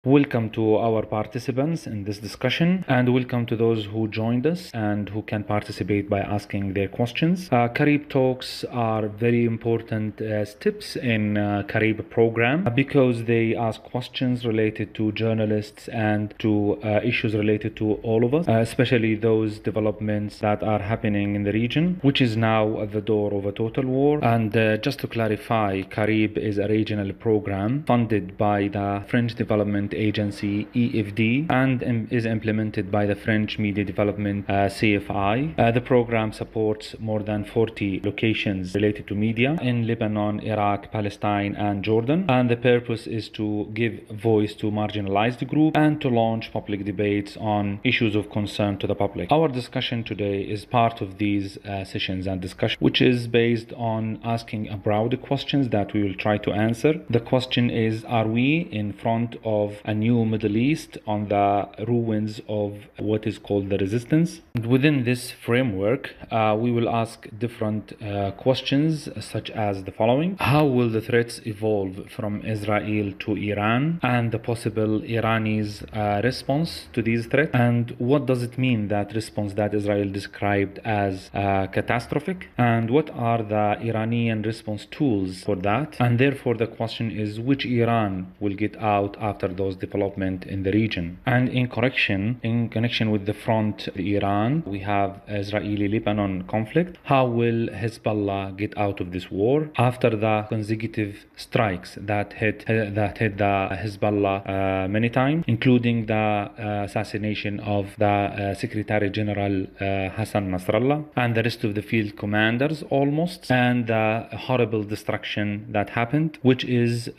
Welcome to our participants in this discussion, and welcome to those who joined us and who can participate by asking their questions. Qarib talks are very important steps in Qarib program because they ask questions related to journalists and to issues related to all of us, especially those developments that are happening in the region, which is now at the door of a total war. And just to clarify, Qarib is a regional program funded by the French Development Agency EFD and is implemented by the French Media Development CFI. The program supports more than 40 locations related to media in Lebanon, Iraq, Palestine, and Jordan. And the purpose is to give voice to marginalized groups and to launch public debates on issues of concern to the public. Our discussion today is part of these sessions and discussion, which is based on asking a broad questions that we will try to answer. The question is, are we in front of a new Middle East on the ruins of what is called the resistance? And within this framework, we will ask different questions such as the following. How will the threats evolve from Israel to Iran and the possible Irani's response to these threats? And what does it mean, that response that Israel described as catastrophic? And what are the Iranian response tools for that? And therefore the question is, which Iran will get out after those developments in the region? And in connection with the front Iran, we have Israeli-Lebanon conflict. How will Hezbollah get out of this war after the consecutive strikes that hit the Hezbollah many times, including the assassination of the Secretary General Hassan Nasrallah and the rest of the field commanders almost, and the horrible destruction that happened, which is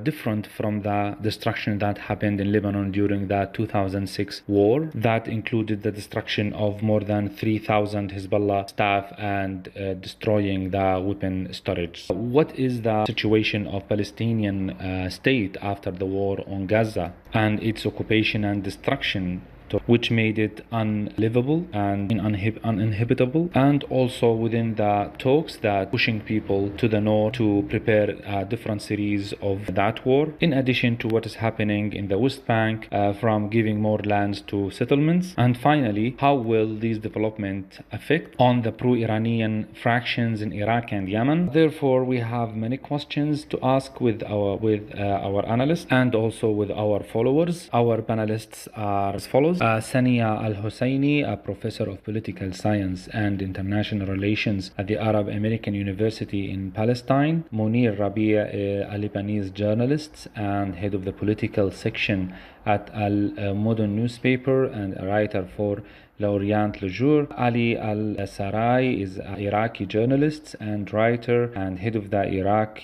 different from the destruction that happened in Lebanon during the 2006 war that included the destruction of more than 3,000 Hezbollah staff and destroying the weapon storage. What is the situation of Palestinian state after the war on Gaza and its occupation and destruction, which made it unlivable and uninhabitable, and also within the talks that pushing people to the north to prepare a different series of that war, in addition to what is happening in the West Bank from giving more lands to settlements. And finally, how will these developments affect on the pro-Iranian fractions in Iraq and Yemen? Therefore, we have many questions to ask with our analysts and also with our followers. Our panelists are as follows. Sania Al-Husseini, a professor of political science and international relations at the Arab American University in Palestine. Munir Rabi, a Lebanese journalist and head of the political section at Al-Mudun newspaper and a writer for L'Orient Le Jour. Ali Al-Sarai is an Iraqi journalist and writer and head of the Iraq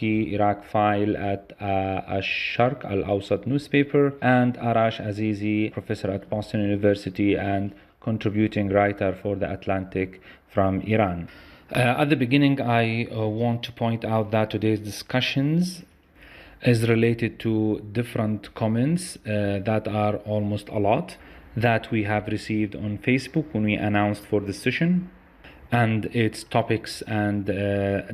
file at Ash-Sharq Al-Awsat newspaper. And Arash Azizi, professor at Boston University and contributing writer for The Atlantic from Iran. At the beginning, I want to point out that today's discussions is related to different comments that are almost a lot that we have received on Facebook when we announced for the session and its topics and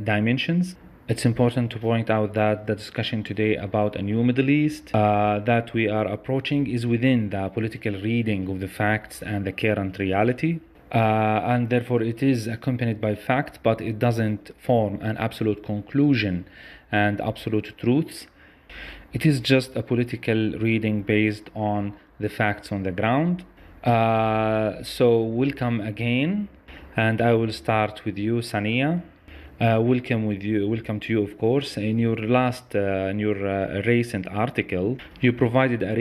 dimensions. It's important to point out that the discussion today about a new Middle East that we are approaching is within the political reading of the facts and the current reality. And therefore it is accompanied by fact, but it doesn't form an absolute conclusion and absolute truths. It is just a political reading based on the facts on the ground. So welcome again, and I will start with you, Sania. Welcome to you, of course. In your recent article, you provided a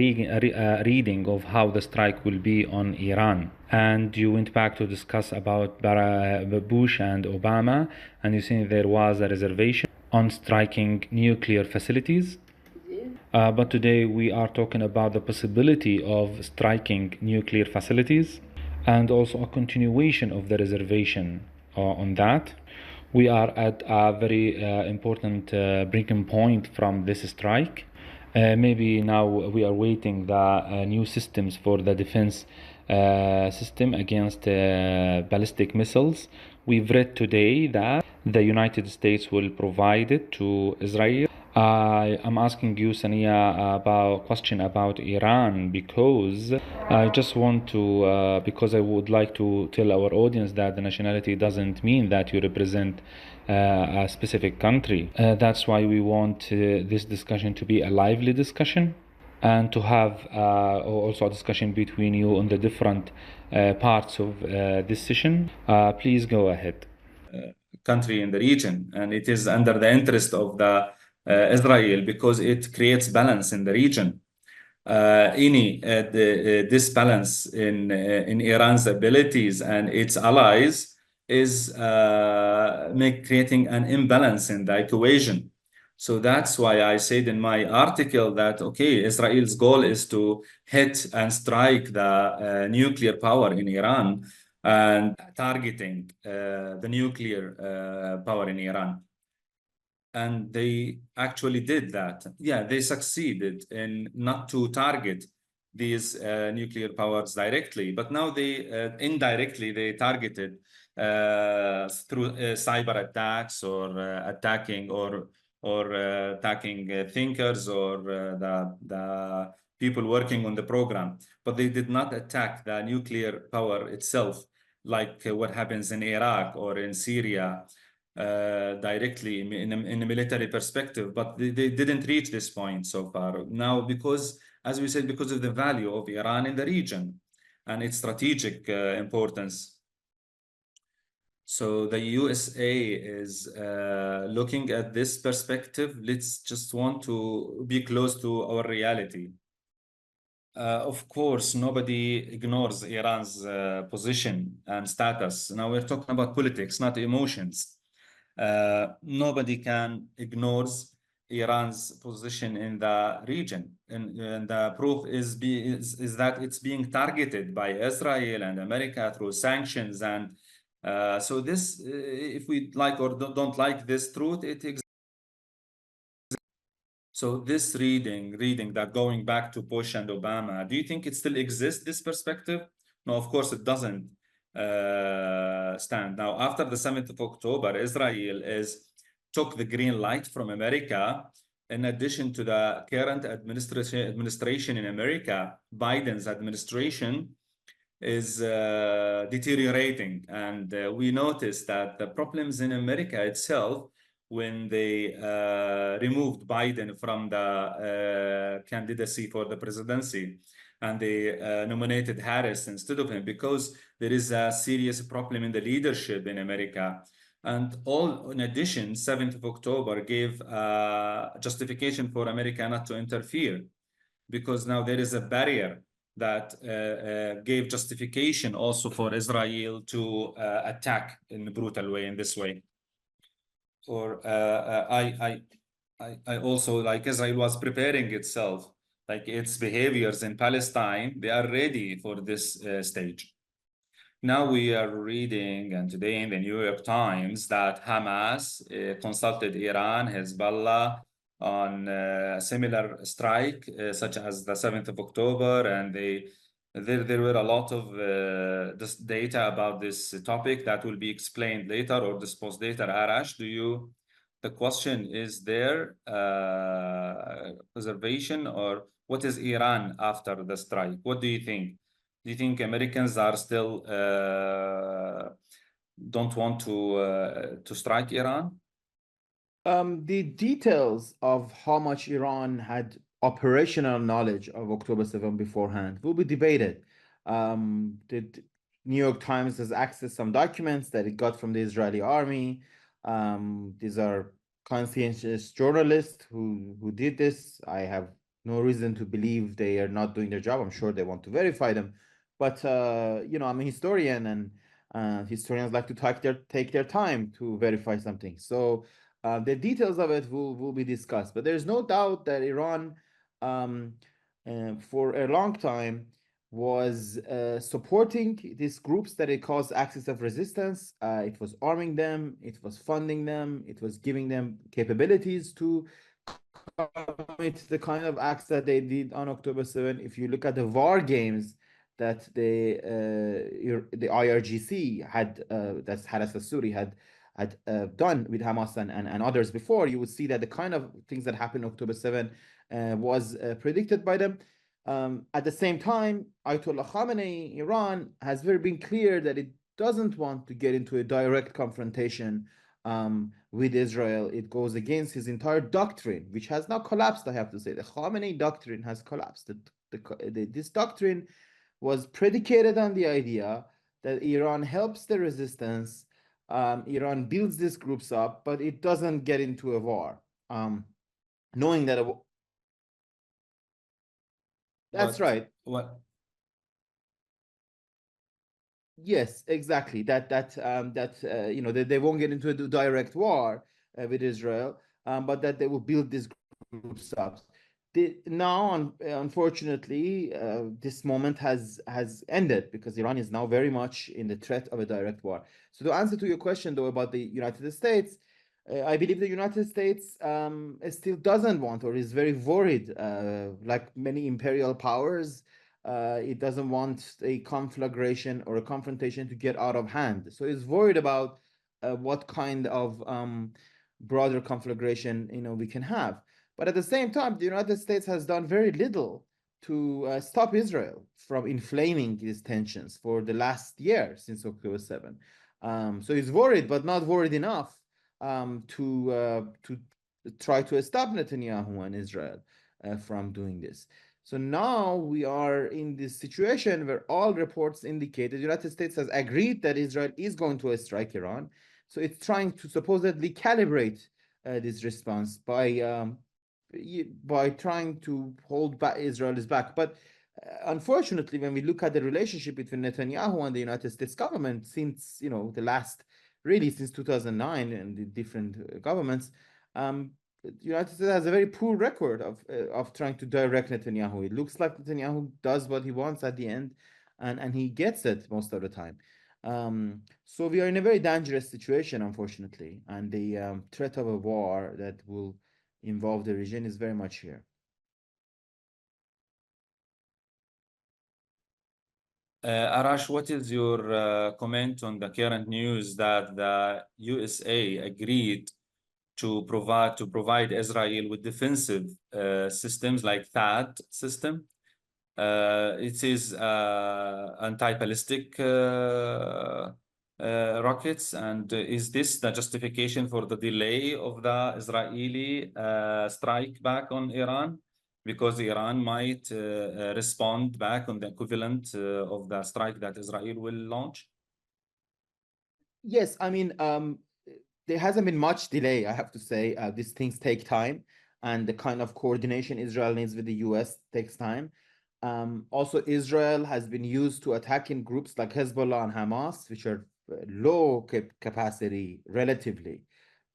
reading of how the strike will be on Iran, and you went back to discuss about Bush and Obama, and you said there was a reservation on striking nuclear facilities. But today we are talking about the possibility of striking nuclear facilities and also a continuation of the reservation on that. We are at a very important breaking point from this strike. Maybe now we are waiting the new systems for the defense system against ballistic missiles. We've read today that the United States will provide it to Israel. I'm asking you, Sania, about question about Iran because I just want to, because I would like to tell our audience that the nationality doesn't mean that you represent a specific country. That's why we want this discussion to be a lively discussion and to have also a discussion between you on the different parts of this session. Please go ahead. Country in the region, and it is under the interest of the Israel because it creates balance in the region. Any disbalance in Iran's abilities and its allies is creating an imbalance in the equation. So that's why I said in my article that, okay, Israel's goal is to hit and strike the nuclear power in Iran and targeting the nuclear power in Iran. And they actually did that. Yeah, they succeeded in not to target these nuclear powers directly, but now they indirectly they targeted through cyber attacks or attacking thinkers or the people working on the program. But they did not attack the nuclear power itself, like what happens in Iraq or in Syria directly in a military perspective, but they didn't reach this point so far. Now, because, as we said, because of the value of Iran in the region and its strategic importance. So the USA is looking at this perspective. Let's just want to be close to our reality. Of course, nobody ignores Iran's position and status. Now we're talking about politics, not emotions. Nobody can ignore Iran's position in the region. And the proof is that it's being targeted by Israel and America through sanctions. And so this, if we like or don't like this truth, it exists. So this reading that going back to Bush and Obama, do you think it still exists, this perspective? No, of course it doesn't stand. Now, after the 7th of October, Israel took the green light from America. In addition to the current administration in America, Biden's administration is deteriorating. And we noticed that the problems in America itself, when they removed Biden from the candidacy for the presidency and they nominated Harris instead of him, because there is a serious problem in the leadership in America. And all in addition, 7th of October gave justification for America not to interfere, because now there is a barrier that gave justification also for Israel to attack in a brutal way in this way. Or I also, like, Israel was preparing itself, like its behaviors in Palestine, they are ready for this stage. Now we are reading, and today in the New York Times, that Hamas consulted Iran, Hezbollah, on a similar strike, such as the 7th of October, and there were a lot of this data about this topic that will be explained later or discussed later. Arash, the question is there preservation, or what is Iran after the strike? What do you think? Do you think Americans are still don't want to strike Iran? The details of how much Iran had operational knowledge of October 7 beforehand will be debated. The New York Times has accessed some documents that it got from the Israeli army. These are conscientious journalists who did this. I have no reason to believe they are not doing their job. I'm sure they want to verify them. But I'm a historian, and historians like to take their time to verify something. So the details of it will be discussed, but there's no doubt that Iran, for a long time, was supporting these groups that it caused axis of resistance. It was arming them, it was funding them, it was giving them capabilities to commit the kind of acts that they did on October 7. If you look at the war games that the IRGC had, that's Haras al-Suri had had done with Hamas and others before, you would see that the kind of things that happened October 7 was predicted by them. At the same time, Ayatollah Khamenei, Iran, has very been clear that it doesn't want to get into a direct confrontation with Israel. It goes against his entire doctrine, which has now collapsed, I have to say. The Khamenei doctrine has collapsed. This doctrine was predicated on the idea that Iran helps the resistance, Iran builds these groups up, but it doesn't get into a war. Knowing that that's right. What? Yes, exactly. You know, they won't get into a direct war with Israel, but that they will build these groups up. Now, unfortunately, this moment has ended because Iran is now very much in the threat of a direct war. So to answer to your question, though, about the United States, I believe the United States still doesn't want or is very worried, like many imperial powers. It doesn't want a conflagration or a confrontation to get out of hand. So it's worried about what kind of broader conflagration, you know, we can have. But at the same time, the United States has done very little to stop Israel from inflaming these tensions for the last year since October 7. So he's worried, but not worried enough to try to stop Netanyahu and Israel from doing this. So now we are in this situation where all reports indicate the United States has agreed that Israel is going to strike Iran. So it's trying to supposedly calibrate this response by trying to hold back Israel's back. But unfortunately, when we look at the relationship between Netanyahu and the United States government since, you know, the last, really since 2009 and the different governments, the United States has a very poor record of trying to direct Netanyahu. It looks like Netanyahu does what he wants at the end, and he gets it most of the time. So we are in a very dangerous situation, unfortunately, and the threat of a war that will involve the region is very much here. Arash, what is your comment on the current news that the USA agreed to provide Israel with defensive systems like THAAD system? It is anti-ballistic rockets, and is this the justification for the delay of the Israeli strike back on Iran? Because Iran might respond back on the equivalent of the strike that Israel will launch? Yes, I mean, there hasn't been much delay, I have to say. These things take time, and the kind of coordination Israel needs with the US takes time. Also, Israel has been used to attacking groups like Hezbollah and Hamas, which are low capacity relatively.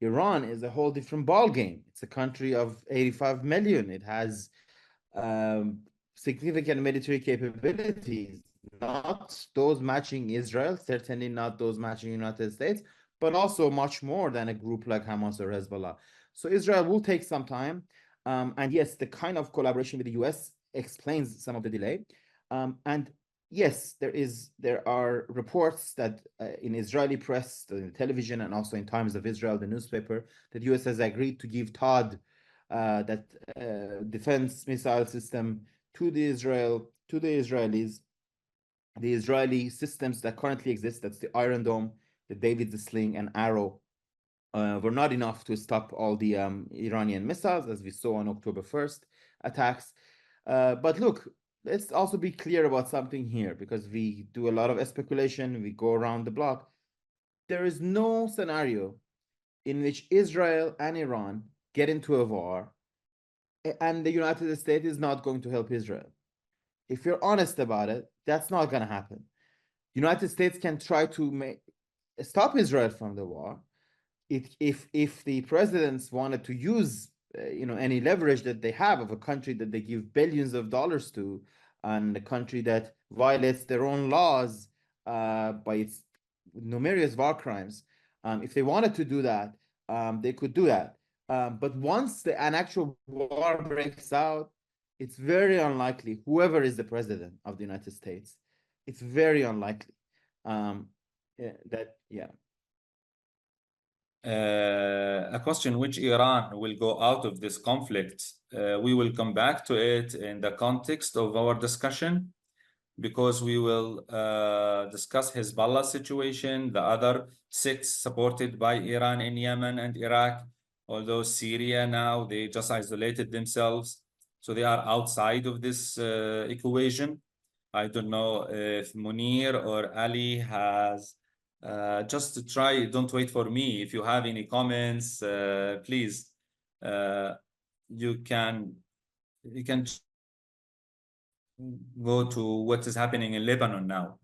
Iran is a whole different ballgame. It's a country of 85 million. It has significant military capabilities, not those matching Israel, certainly not those matching United States, but also much more than a group like Hamas or Hezbollah. So Israel will take some time. And yes, the kind of collaboration with the US explains some of the delay. And yes, there are reports that in Israeli press, in television, and also in Times of Israel, the newspaper, that the US has agreed to give THAAD, that defense missile system, to the Israelis. The Israeli systems that currently exist, that's the Iron Dome, the David's Sling, and Arrow, were not enough to stop all the Iranian missiles, as we saw on October 1st attacks. But look, let's also be clear about something here, because we do a lot of speculation, we go around the block. There is no scenario in which Israel and Iran get into a war and the United States is not going to help Israel. If you're honest about it, that's not going to happen. United States can try to stop Israel from the war. If the presidents wanted to use any leverage that they have of a country that they give billions of dollars to, and a country that violates their own laws by its numerous war crimes, if they wanted to do that, they could do that. But once an actual war breaks out, it's very unlikely, whoever is the president of the United States, it's very unlikely that, yeah. a question which Iran will go out of this conflict. We will come back to it in the context of our discussion, because we will discuss Hezbollah situation, the other six supported by Iran in Yemen and Iraq, although Syria now, they just isolated themselves. So they are outside of this equation. I don't know if Munir or Ali has, just to try, don't wait for me. If you have any comments, please, you can go to what is happening in Lebanon now,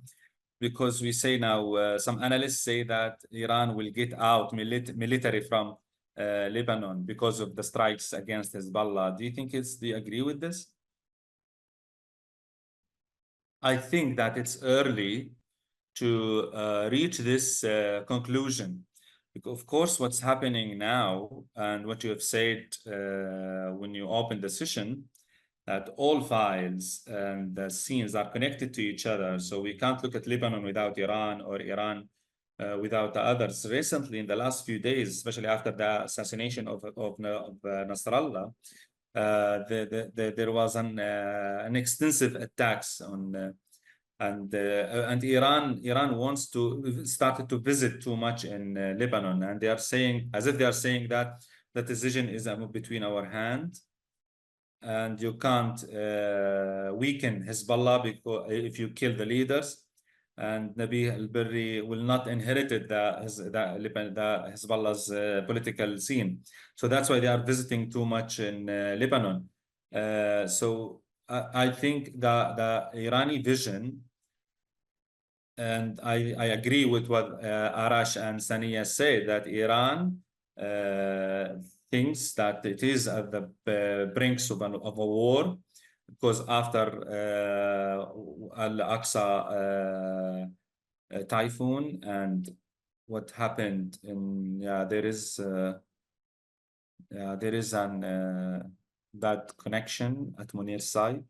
because we say now, some analysts say that Iran will get out military from Lebanon because of the strikes against Hezbollah. Do you agree with this? I think that it's early to reach this conclusion. Of course, what's happening now and what you have said when you opened the session, that all files and the scenes are connected to each other. So we can't look at Lebanon without Iran, or Iran without the others. Recently, in the last few days, especially after the assassination of Nasrallah, there was an extensive attacks on and Iran wants to started to visit too much in Lebanon, and they are saying, as if they are saying that the decision is between our hands, and you can't weaken Hezbollah because if you kill the leaders, and Nabi al-Berri will not inherit the Hezbollah's political scene. So that's why they are visiting too much in Lebanon. So I think the Irani vision, and I agree with what Arash and Sania say, that Iran thinks that it is at the brinks of a war, because after Al-Aqsa typhoon and what happened in, there is an that connection at Munir's side.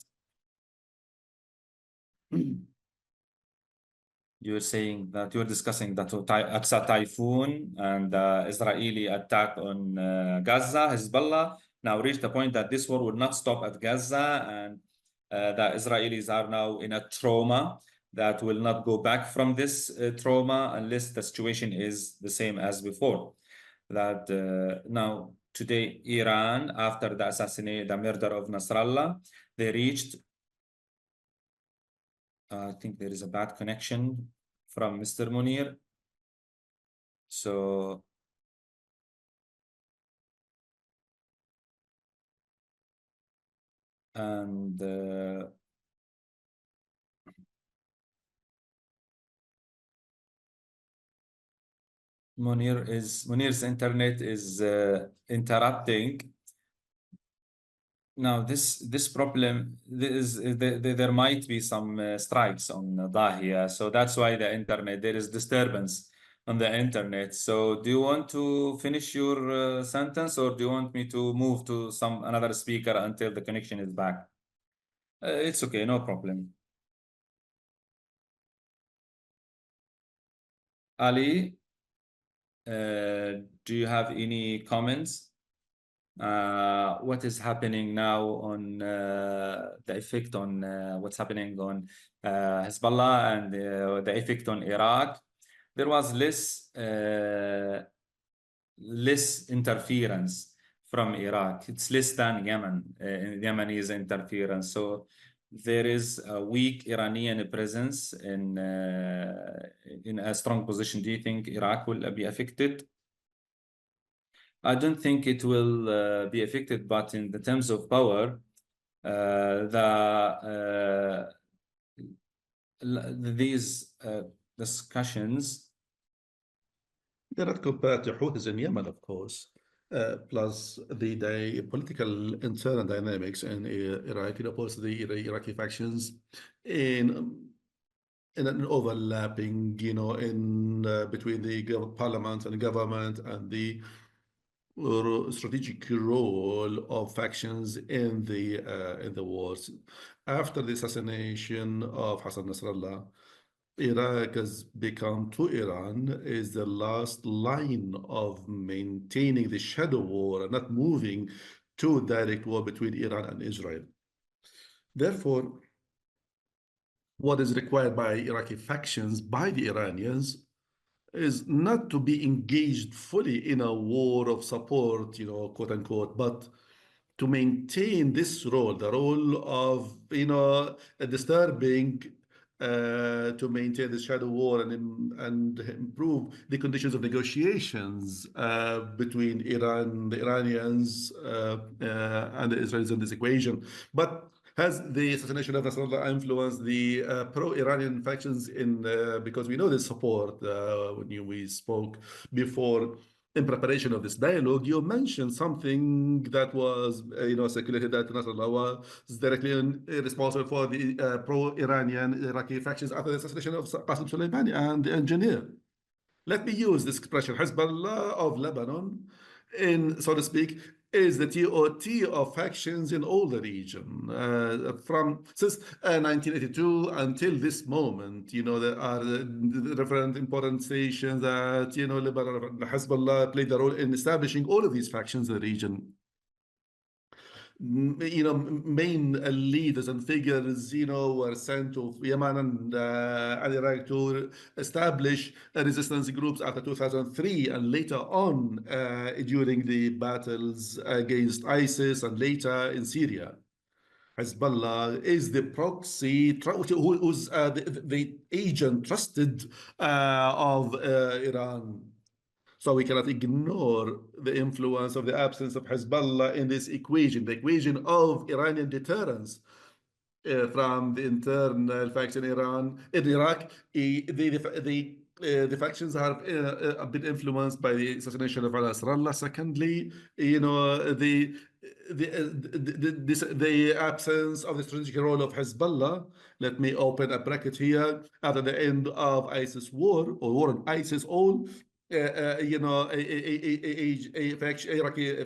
You're saying that you're discussing that Aqsa typhoon and Israeli attack on Gaza. Hezbollah now reached the point that this war will not stop at Gaza, and the Israelis are now in a trauma that will not go back from this trauma unless the situation is the same as before. That now today, Iran, after the assassination, the murder of Nasrallah, they reached, I think there is a bad connection from Mr. Munir. So and Munir's internet is interrupting. Now this problem, there might be some strikes on Dahia, so that's why the internet, there is disturbance on the internet. So do you want to finish your sentence, or do you want me to move to another speaker until the connection is back? It's okay, no problem. Ali, do you have any comments? What is happening now on the effect on what's happening on Hezbollah and the effect on Iraq? There was less interference from Iraq. It's less than Yemen, Yemenis interference. So there is a weak Iranian presence in a strong position. Do you think Iraq will be affected? I don't think it will be affected, but in the terms of power, these discussions, they're not compared to Houthis in Yemen, of course. Plus the political internal dynamics in Iraq, opposed to the Iraqi factions in an overlapping, in between the parliament and government, and the strategic role of factions in the wars. After the assassination of Hassan Nasrallah, Iraq has become to Iran is the last line of maintaining the shadow war and not moving to direct war between Iran and Israel. Therefore, what is required by Iraqi factions, by the Iranians, is not to be engaged fully in a war of support, quote unquote, but to maintain this role, the role of, disturbing, to maintain the shadow war and improve the conditions of negotiations between Iran, the Iranians, and the Israelis in this equation. But has the assassination of Nasrallah influenced the pro-Iranian factions because we know the support when we spoke before in preparation of this dialogue, you mentioned something that was, circulated that Nasrallah was directly responsible for the pro-Iranian Iraqi factions after the assassination of Qasem Soleimani and the engineer. Let me use this expression. Hezbollah of Lebanon, so to speak, is the TOT of factions in all the region. Since 1982 until this moment, there are different important stations that, Lebanon, Hezbollah played a role in establishing all of these factions in the region. Main leaders and figures, were sent to Yemen and Iraq to establish resistance groups after 2003 and later on during the battles against ISIS and later in Syria. Hezbollah is the proxy, who's the agent trusted of Iran. So we cannot ignore the influence of the absence of Hezbollah in this equation, the equation of Iranian deterrence from the internal faction in Iraq. The factions have been influenced by the assassination of Nasrallah. Secondly, the absence of the strategic role of Hezbollah. Let me open a bracket here. After the end of ISIS war, or war on ISIS, all Iraqi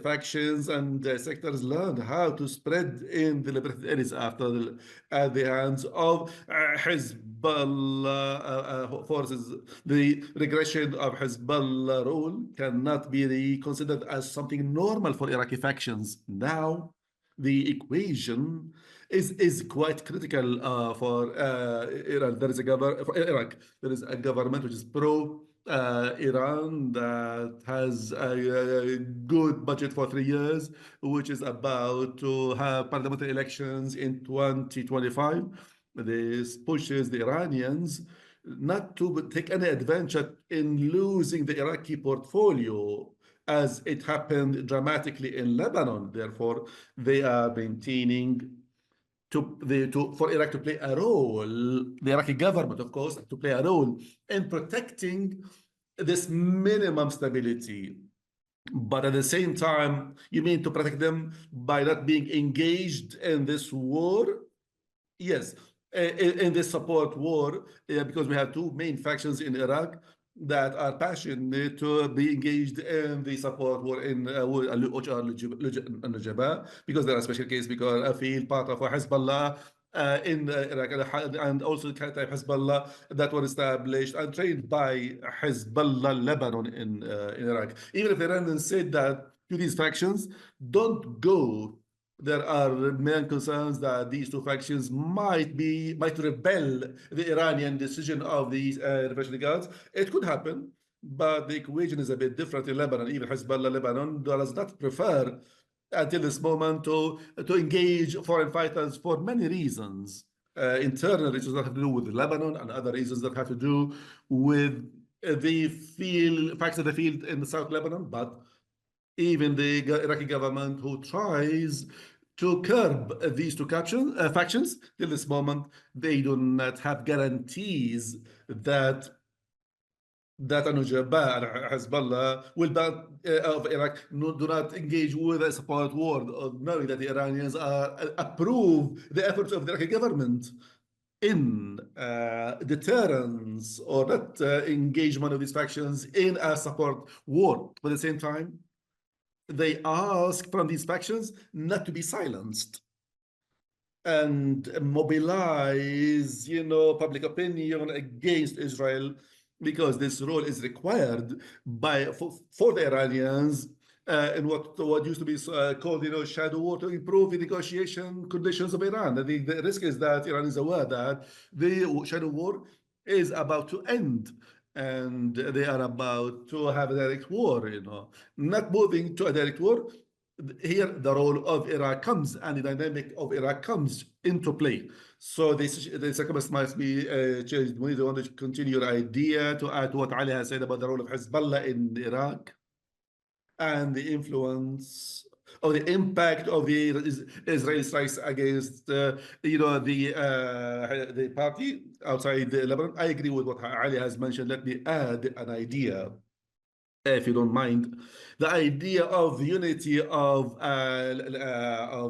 factions and sectors learned how to spread in the liberated areas at the hands of Hezbollah forces. The regression of Hezbollah role cannot be considered as something normal for Iraqi factions. Now, the equation is quite critical for Iran. For Iraq, there is a government which is pro Iran that has a good budget for 3 years, which is about to have parliamentary elections in 2025. This pushes the Iranians not to take any advantage in losing the Iraqi portfolio as it happened dramatically in Lebanon. Therefore, they are maintaining for Iraq to play a role, the Iraqi government, of course, to play a role in protecting this minimum stability. But at the same time, you mean to protect them by not being engaged in this war? Yes, in this support war, because we have two main factions in Iraq that are passionate to be engaged in the support war in which are Nujaba, because they're a special case, because I feel part of Hezbollah in Iraq, and also type Hezbollah that were established and trained by Hezbollah Lebanon in Iraq. Even if the Iranians said that to these factions, don't go. There are main concerns that these two factions might rebel the Iranian decision of these Revolutionary Guards. It could happen, but the equation is a bit different in Lebanon. Even Hezbollah Lebanon does not prefer until this moment to engage foreign fighters for many reasons. Internal reasons that have to do with Lebanon, and other reasons that have to do with the facts of the field in the South Lebanon. But even the Iraqi government, who tries to curb these two factions, till this moment, they do not have guarantees that Nujaba and Hezbollah will of Iraq do not engage with a support war, knowing that the Iranians approve the efforts of the Iraqi government in deterrence, or not engagement of these factions in a support war. But at the same time, they ask from these factions not to be silenced. and mobilize, public opinion against Israel, because this role is required for the Iranians in what used to be called, shadow war, to improve the negotiation conditions of Iran. The risk is that Iran is aware that the shadow war is about to end, and they are about to have a direct war, not moving to a direct war. Here, the role of Iraq comes, and the dynamic of Iraq comes into play. So the circumstance must be changed. We want to continue your idea to add to what Ali has said about the role of Hezbollah in Iraq and the influence or the impact of the Israeli strikes against, the party outside Lebanon. I agree with what Ali has mentioned. Let me add an idea, if you don't mind. The idea of unity of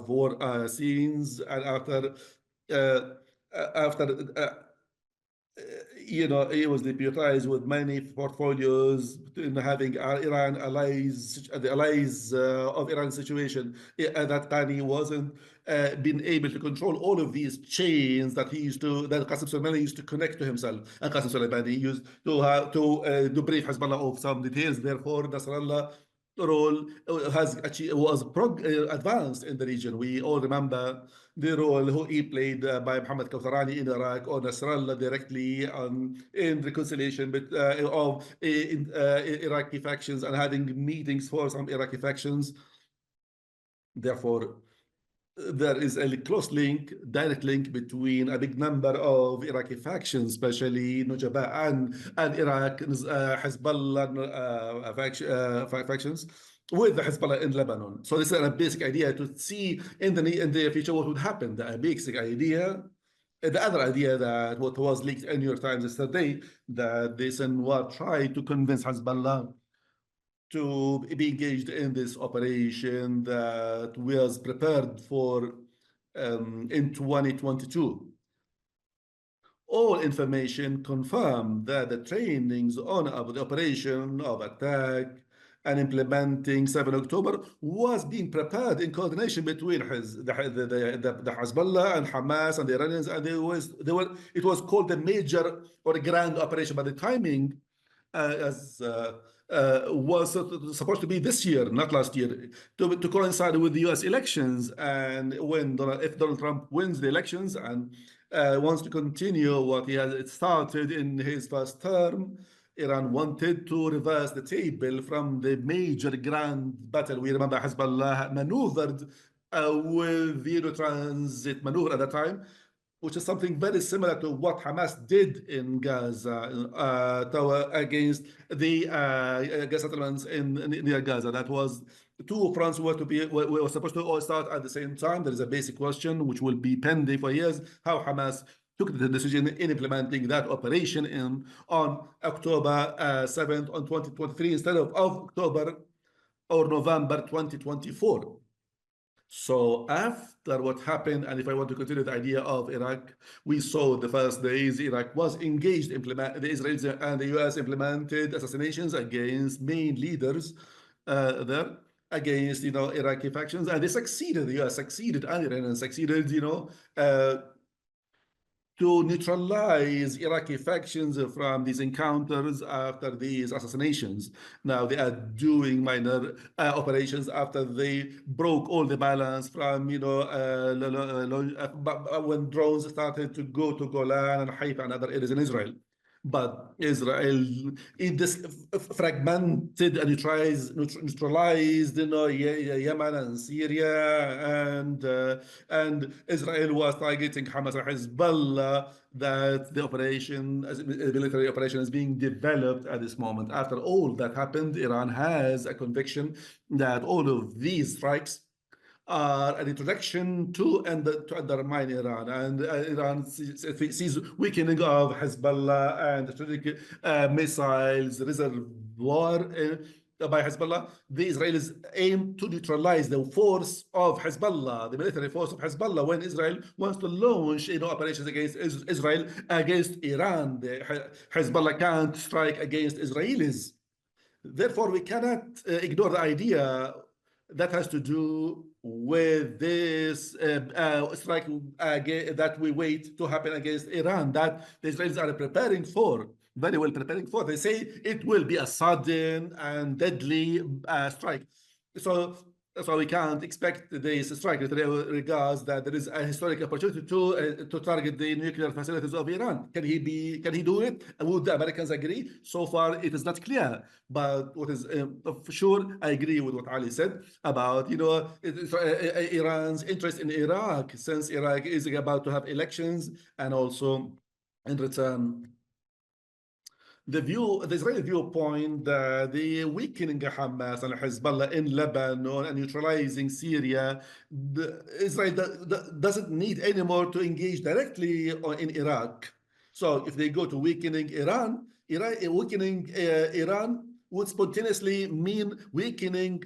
war scenes, and after it was deputized with many portfolios in having Iran allies, the allies of Iran situation. At that time, he wasn't been able to control all of these chains that Qasem Soleimani used to connect to himself, and Qasem Soleimani used to brief Hezbollah of some details. Therefore, Nasrallah role was advanced in the region. We all remember the role he played by Mohammed Kawtharani in Iraq, or Nasrallah directly in reconciliation of Iraqi factions, and having meetings for some Iraqi factions. Therefore, there is a close link, direct link between a big number of Iraqi factions, especially Nujaba and Iraq, Hezbollah factions, with the Hezbollah in Lebanon. So this is a basic idea to see in the future what would happen. The basic idea. The other idea that what was leaked in New York Times yesterday, that the Sinwar tried to convince Hezbollah to be engaged in this operation that was prepared for in 2022. All information confirmed that the trainings on the operation of attack and implementing 7 October was being prepared in coordination between the Hezbollah and Hamas and the Iranians, and it was called the major or grand operation. But the timing was supposed to be this year, not last year, to coincide with the U.S. elections. And if Donald Trump wins the elections and wants to continue what he has started in his first term, Iran wanted to reverse the table from the major grand battle. We remember Hezbollah maneuvered with the transit maneuver at the time, which is something very similar to what Hamas did in Gaza against the Gaza settlements near Gaza. That was two fronts were supposed to all start at the same time. There is a basic question which will be pending for years: how Hamas took the decision in implementing that operation on October 7th on 2023 instead of October or November 2024. So after what happened, and if I want to continue the idea of Iraq, we saw the first days Iraq was engaged, the Israelis and the US implemented assassinations against main leaders there, against Iraqi factions, and they succeeded. The US succeeded, and Iran succeeded, to neutralize Iraqi factions from these encounters after these assassinations. Now they are doing minor operations after they broke all the balance from, when drones started to go to Golan and Haifa and other areas in Israel. But Israel, in this fragmented and neutralized, Yemen and Syria, and Israel was targeting Hamas and Hezbollah. That the operation, as a military operation, is being developed at this moment. After all that happened, Iran has a conviction that all of these strikes are an introduction to undermine Iran, and Iran sees weakening of Hezbollah and the strategic missiles reservoir by Hezbollah. The Israelis aim to neutralize the force of Hezbollah, the military force of Hezbollah, when Israel wants to launch operations against Israel, against Iran. Hezbollah can't strike against Israelis. Therefore, we cannot ignore the idea that has to do with this strike that we wait to happen against Iran, that the Israelis are preparing for, very well preparing for. They say it will be a sudden and deadly strike. So we can't expect this strike in regards that there is a historic opportunity to target the nuclear facilities of Iran. Can he do it? Would the Americans agree? So far, it is not clear. But what is for sure, I agree with what Ali said about Iran's interest in Iraq, since Iraq is about to have elections, and also in return the Israeli viewpoint that the weakening Hamas and Hezbollah in Lebanon and neutralizing Syria, Israel doesn't need anymore to engage directly in Iraq. So if they go to weakening Iran would spontaneously mean weakening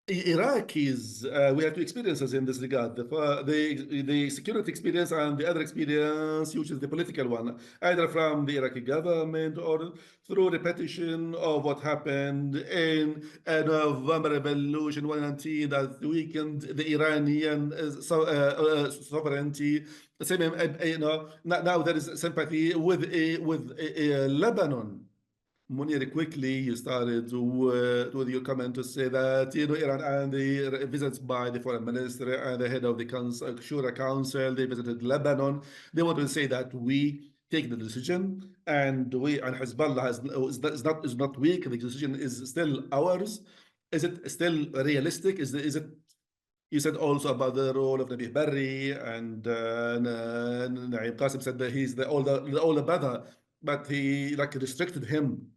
Iraqis. We have two experiences in this regard. The security experience and the other experience, which is the political one, either from the Iraqi government or through repetition of what happened in November Revolution 119 that weakened the Iranian sovereignty. Same, now there is sympathy with Lebanon. Munir, quickly, you started with your comment to say that Iran and the visits by the foreign minister and the head of the Shura Council, they visited Lebanon. They want to say that we take the decision, and Hezbollah is not weak. The decision is still ours. Is it still realistic? Is it? You said also about the role of Nabi Berri, and Naim Qasim said that he's the older brother, but he restricted him.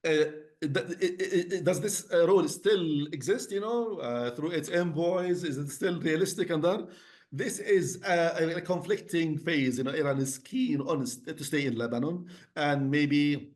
Does this role still exist, through its envoys? Is it still realistic? And then this is a conflicting phase. Iran is keen on to stay in Lebanon and maybe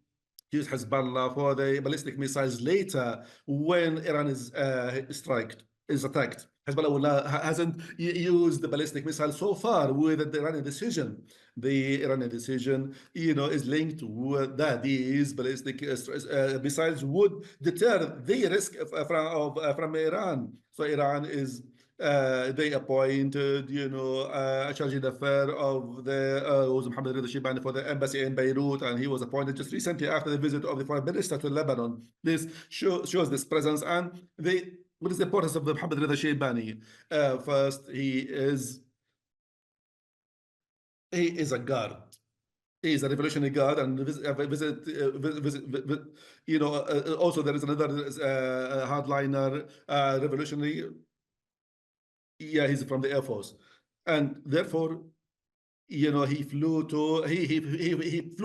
use Hezbollah for the ballistic missiles later when Iran is attacked. Hezbollah hasn't used the ballistic missile so far with the Iranian decision. The Iranian decision, is linked with that these ballistic missiles would deter the risk from Iran. So Iran is they appointed, a charge d'affaires of the was Mohammed Rida Shibani for the embassy in Beirut, and he was appointed just recently after the visit of the foreign minister to Lebanon. This shows this presence, and what is the importance of the Mohammed Rida Shibani? First, he is a guard. He is a revolutionary guard, and also there is another hardliner revolutionary. Yeah, he's from the Air Force, and therefore, he flew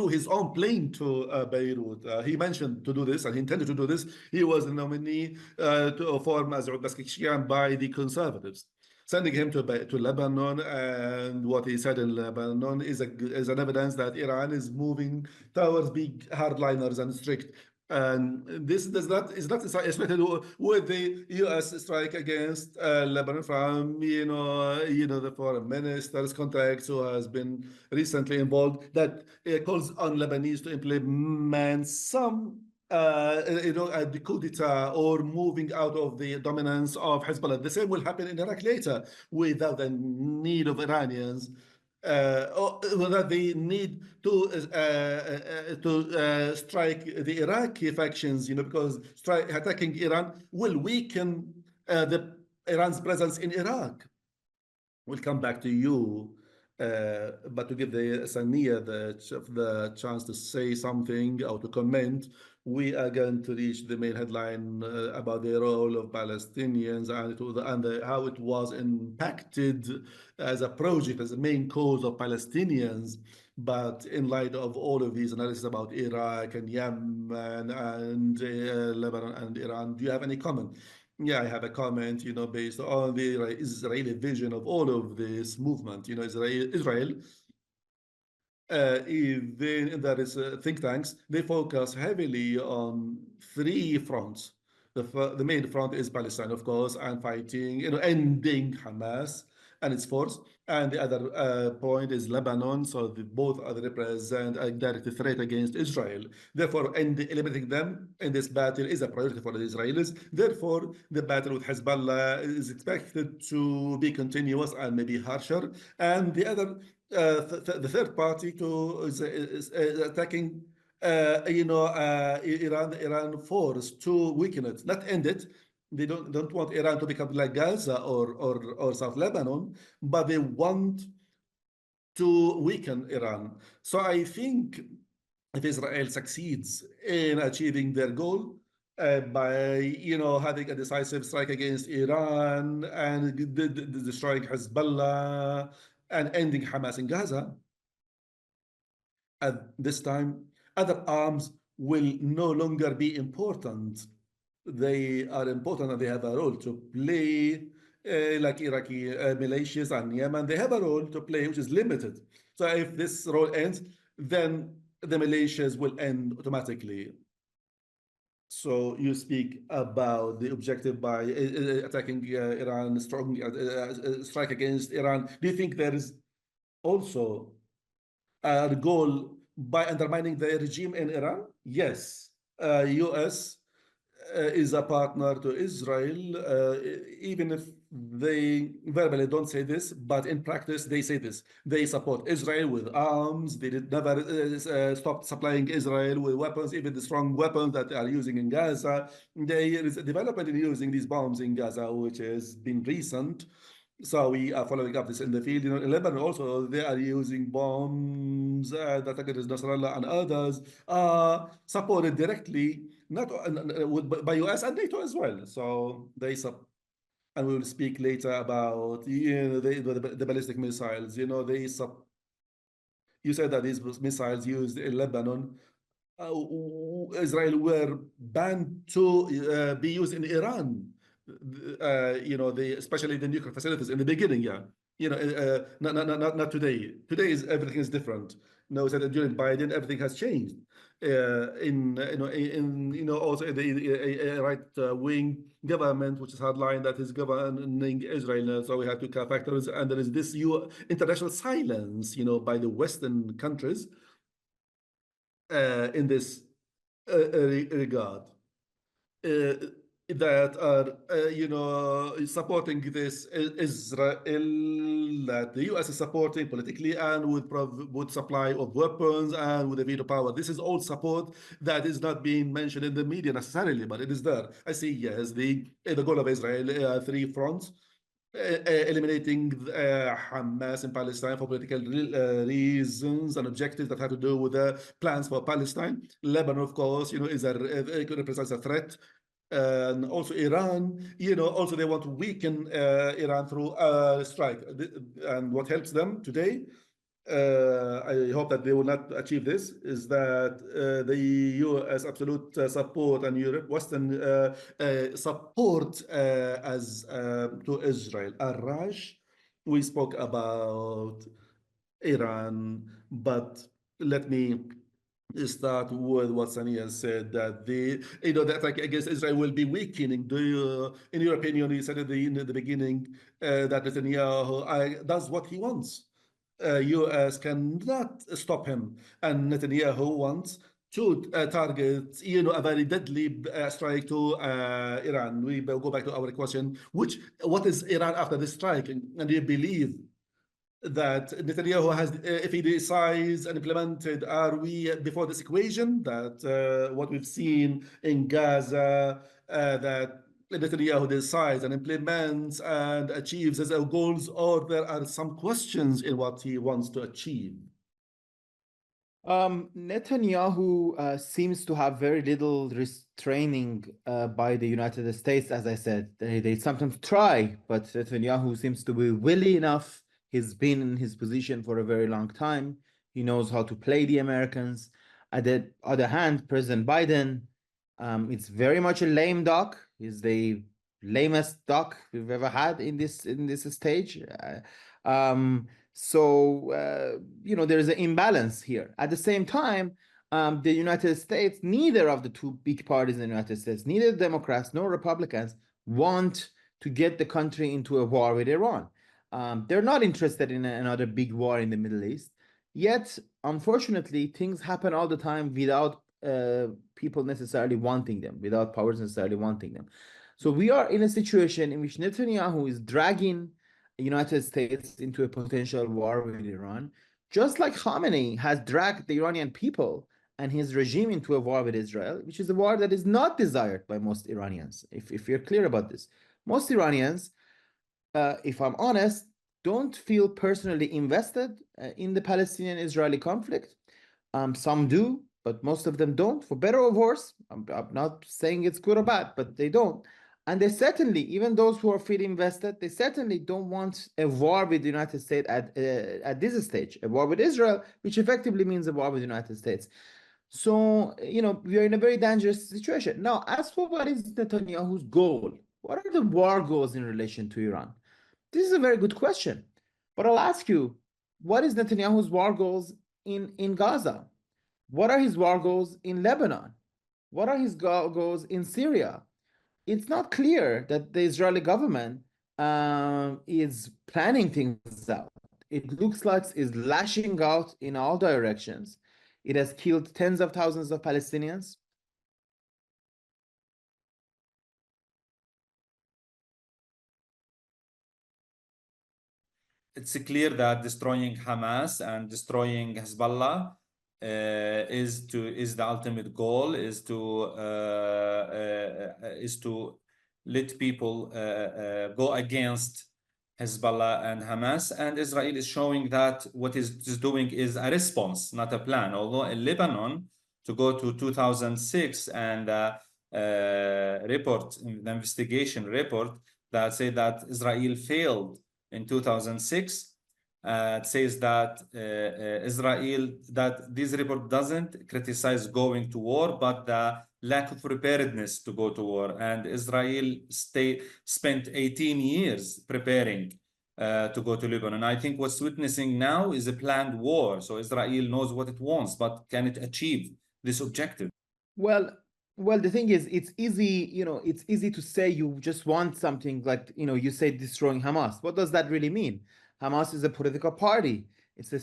his own plane to Beirut. He mentioned to do this, and he intended to do this. He was the nominee to form as Pezeshkian by the conservatives. Sending him to Lebanon, and what he said in Lebanon is an evidence that Iran is moving towards big hardliners and strict. And this is not associated with the U.S. strike against Lebanon from the foreign minister's contacts, who has been recently involved, that calls on Lebanese to implement some the coup d'etat or moving out of the dominance of Hezbollah. The same will happen in Iraq later without the need of Iranians. Without the need to strike the Iraqi factions, because attacking Iran will weaken Iran's presence in Iraq. We'll come back to you, but to give the Sania the chance to say something or to comment, we are going to reach the main headline about the role of Palestinians and how it was impacted as a project, as a main cause of Palestinians. But in light of all of these analysis about Iraq and Yemen and Lebanon and Iran, do you have any comment? Yeah, I have a comment, based on the Israeli vision of all of this movement. Israel, even there is think tanks, they focus heavily on three fronts. The main front is Palestine, of course, and fighting, ending Hamas, and its force. And the other point is Lebanon. So both are represent a direct threat against Israel. Therefore, eliminating them in this battle is a priority for the Israelis. Therefore, the battle with Hezbollah is expected to be continuous and maybe harsher. And the other, the third party is attacking Iran force to weaken it, not end it. They don't want Iran to become like Gaza or South Lebanon, but they want to weaken Iran. So I think if Israel succeeds in achieving their goal by having a decisive strike against Iran and destroying Hezbollah and ending Hamas in Gaza, at this time, other arms will no longer be important. They are important and they have a role to play, like Iraqi militias and Yemen. They have a role to play which is limited. So if this role ends, then the militias will end automatically. So you speak about the objective by attacking Iran, strong strike against Iran. Do you think there is also a goal by undermining the regime in Iran? Yes. U.S. Is a partner to Israel, even if they verbally don't say this, but in practice they say this. They support Israel with arms. They did never stop supplying Israel with weapons, even the strong weapons that they are using in Gaza. There is a development in using these bombs in Gaza, which has been recent. So we are following up this in the field. In Lebanon also, they are using bombs that against Nasrallah and others supported directly not by US and NATO as well. So they and we will speak later about the ballistic missiles. You said that these missiles used in Lebanon, Israel were banned to be used in Iran. Especially the nuclear facilities in the beginning, not today. Today everything is different. So during Biden, everything has changed. Also the right wing government, which is hardline, that is governing Israel. So we have two factors, and there is this international silence, by the Western countries in this regard. That are supporting this Israel, that the US is supporting politically and with supply of weapons and with the veto power. This is all support that is not being mentioned in the media necessarily, but it is there. I see, yes, the goal of Israel, 3 fronts. Eliminating Hamas in Palestine for political reasons and objectives that have to do with the plans for Palestine. Lebanon, of course, represents a threat. And also Iran, also they want to weaken Iran through a strike. And what helps them today, I hope that they will not achieve this, is that the US absolute support and Europe, Western support as to Israel. Arash, we spoke about Iran, but let me start with what Sania said, that the attack against Israel will be weakening. In your opinion, you said in the beginning that Netanyahu does what he wants. US cannot stop him, and Netanyahu wants to target, a very deadly strike to Iran. We go back to our question, what is Iran after this strike? And do you believe that Netanyahu has, if he decides and implemented, are we before this equation that what we've seen in Gaza, that Netanyahu decides and implements and achieves his goals, or there are some questions in what he wants to achieve? Netanyahu seems to have very little restraining by the United States. As I said, they sometimes try, but Netanyahu seems to be willing enough. He's been in his position for a very long time. He knows how to play the Americans. On the other hand, President Biden, it's very much a lame duck. He's the lamest duck we've ever had in this stage. There is an imbalance here. At the same time, the United States, neither of the two big parties in the United States, neither Democrats nor Republicans, want to get the country into a war with Iran. They're not interested in another big war in the Middle East. Yet, unfortunately, things happen all the time without people necessarily wanting them, without powers necessarily wanting them. So we are in a situation in which Netanyahu is dragging the United States into a potential war with Iran, just like Khamenei has dragged the Iranian people and his regime into a war with Israel, which is a war that is not desired by most Iranians, if you're clear about this. Most Iranians, if I'm honest, don't feel personally invested in the Palestinian-Israeli conflict. Some do, but most of them don't, for better or worse. I'm not saying it's good or bad, but they don't. And they certainly, even those who are feel invested, they certainly don't want a war with the United States at this stage, a war with Israel, which effectively means a war with the United States. So, we are in a very dangerous situation. Now, as for what is Netanyahu's goal, what are the war goals in relation to Iran? This is a very good question. But I'll ask you, what is Netanyahu's war goals in Gaza? What are his war goals in Lebanon? What are his goals in Syria? It's not clear that the Israeli government is planning things out. It looks like it's lashing out in all directions. It has killed tens of thousands of Palestinians. It's clear that destroying Hamas and destroying Hezbollah is the ultimate goal, is to let people go against Hezbollah and Hamas, and Israel is showing that what it is doing is a response, not a plan. Although in Lebanon, to go to 2006 and report, the investigation report that say that Israel failed in 2006, it says that this report doesn't criticize going to war, but the lack of preparedness to go to war. And Israel spent 18 years preparing to go to Lebanon. I think what's witnessing now is a planned war. So Israel knows what it wants, but can it achieve this objective? Well, the thing is, it's easy, it's easy to say you just want something like, you say destroying Hamas. What does that really mean? Hamas is a political party. It's a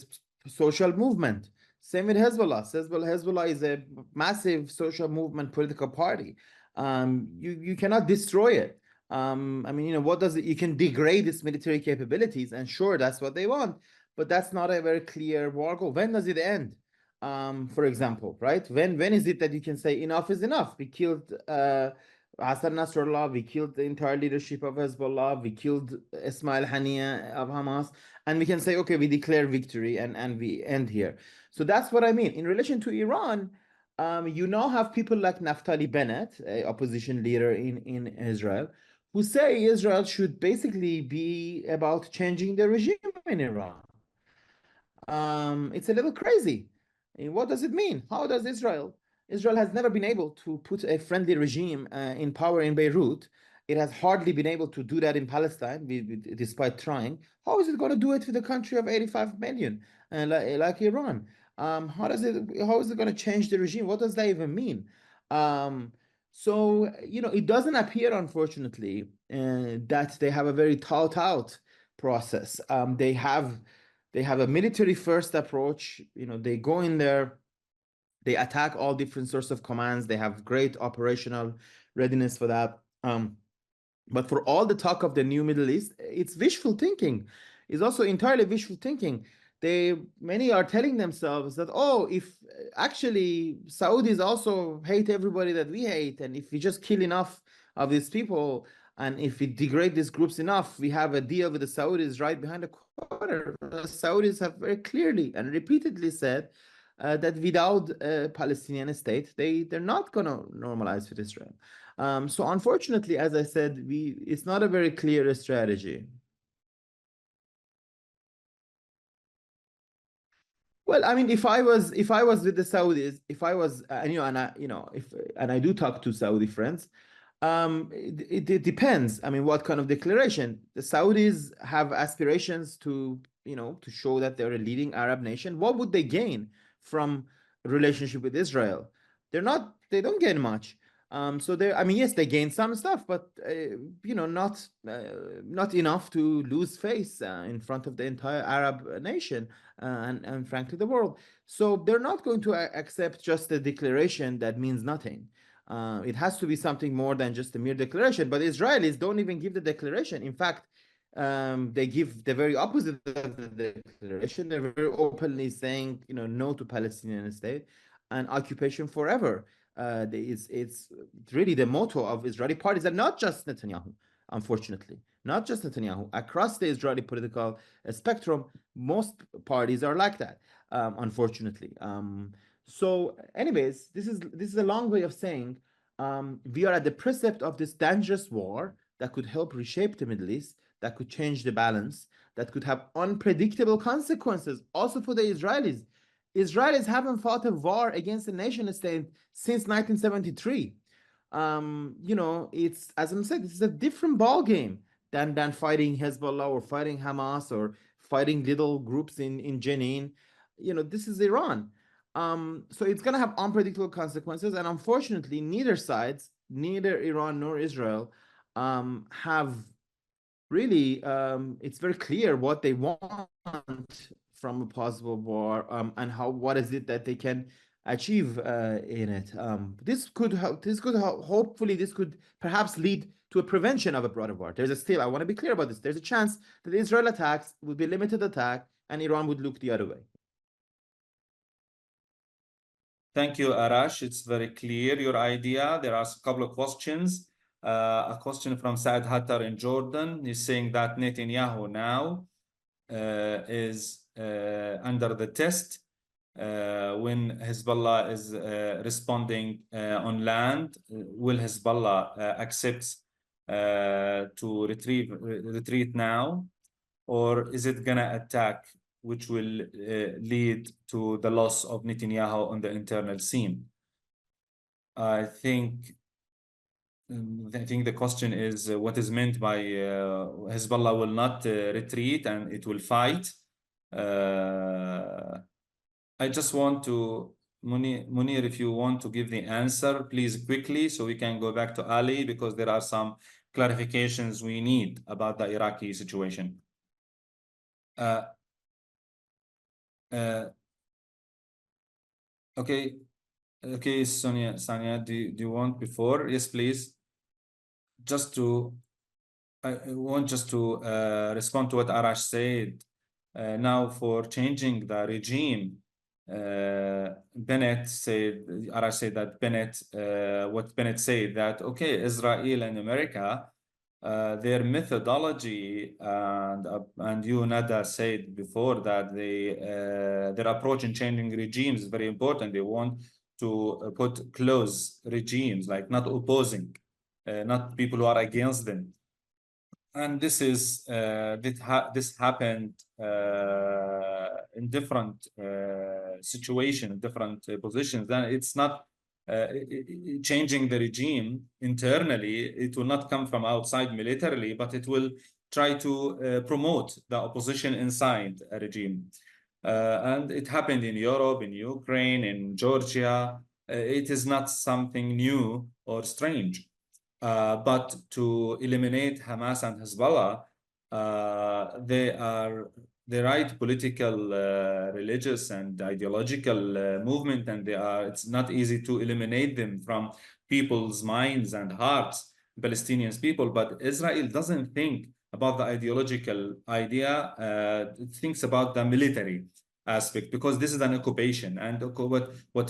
social movement. Same with Hezbollah. Hezbollah is a massive social movement, political party. You cannot destroy it. What does it? You can degrade its military capabilities, and sure, that's what they want, but that's not a very clear war goal. When does it end? For example, right? When is it that you can say enough is enough? We killed Hassan Nasrallah, we killed the entire leadership of Hezbollah, we killed Ismail Haniyeh of Hamas, and we can say, okay, we declare victory and we end here. So that's what I mean. In relation to Iran, you now have people like Naftali Bennett, a opposition leader in Israel, who say Israel should basically be about changing the regime in Iran. It's a little crazy. What does it mean? How does Israel has never been able to put a friendly regime in power in Beirut. It has hardly been able to do that in Palestine, despite trying. How is it going to do it with a country of 85 million, like Iran? How is it going to change the regime? What does that even mean? So, it doesn't appear, unfortunately, that they have a very thought out process. They have a military first approach. They go in there, they attack all different sorts of commands. They have great operational readiness for that. But for all the talk of the new Middle East, it's wishful thinking. It's also entirely wishful thinking. Many are telling themselves that, if actually Saudis also hate everybody that we hate, and if we just kill enough of these people, and if we degrade these groups enough, we have a deal with the Saudis right behind the corner. The Saudis have very clearly and repeatedly said that without a Palestinian state, they're not going to normalize with Israel. So unfortunately, as I said, it's not a very clear strategy. Well, if I was with the Saudis, if I was, and I do talk to Saudi friends, it depends. What kind of declaration? The Saudis have aspirations to show that they're a leading Arab nation. What would they gain from a relationship with Israel? They don't gain much. So they, I mean, yes, they gained some stuff, but you know, not enough to lose face in front of the entire Arab nation and frankly the world. So they're not going to accept just a declaration that means nothing. It has to be something more than just a mere declaration. But Israelis don't even give the declaration. In fact, they give the very opposite of the declaration. They're very openly saying, you know, no to Palestinian state and occupation forever. It's really the motto of Israeli parties, and not just Netanyahu, unfortunately, not just Netanyahu. Across the Israeli political spectrum, most parties are like that, unfortunately. So, anyways, this is a long way of saying we are at the precept of this dangerous war that could help reshape the Middle East, that could change the balance, that could have unpredictable consequences also for the Israelis. Israelis haven't fought a war against a nation state since 1973. You know, it's, as I said, this is a different ball game than fighting Hezbollah or fighting Hamas or fighting little groups in Jenin. You know, this is Iran. So it's going to have unpredictable consequences, and unfortunately, neither sides, neither Iran nor Israel, have really. It's very clear what they want from a possible war, and what is it that they can achieve in it. Hopefully this could perhaps lead to a prevention of a broader war. I want to be clear about this. There's a chance that the Israel attacks would be limited attack and Iran would look the other way. Thank you, Arash. It's very clear, your idea. There are a couple of questions. A question from Saad Hattar in Jordan. He's saying that Netanyahu now is under the test when Hezbollah is responding on land. Will Hezbollah accept to retreat now, or is it gonna attack, which will lead to the loss of Netanyahu on the internal scene? I think the question is what is meant by Hezbollah will not retreat and it will fight. I just want to, Munir, if you want to give the answer, please quickly, so we can go back to Ali, because there are some clarifications we need about the Iraqi situation. Okay, Sonia, do you want before? Yes, please. I want just to respond to what Arash said. Now, for changing the regime, Arash said that what Bennett said, that, okay, Israel and America, their methodology, and you, Nada, said before that their approach in changing regimes is very important. They want to put close regimes, like not opposing, not people who are against them. And this happened in different situations, different positions. And it's not changing the regime internally. It will not come from outside militarily, but it will try to promote the opposition inside a regime. And it happened in Europe, in Ukraine, in Georgia. It is not something new or strange. But to eliminate Hamas and Hezbollah, they are the right political, religious, and ideological movement, and it's not easy to eliminate them from people's minds and hearts, Palestinian people. But Israel doesn't think about the ideological idea, it thinks about the military aspect, because this is an occupation, and what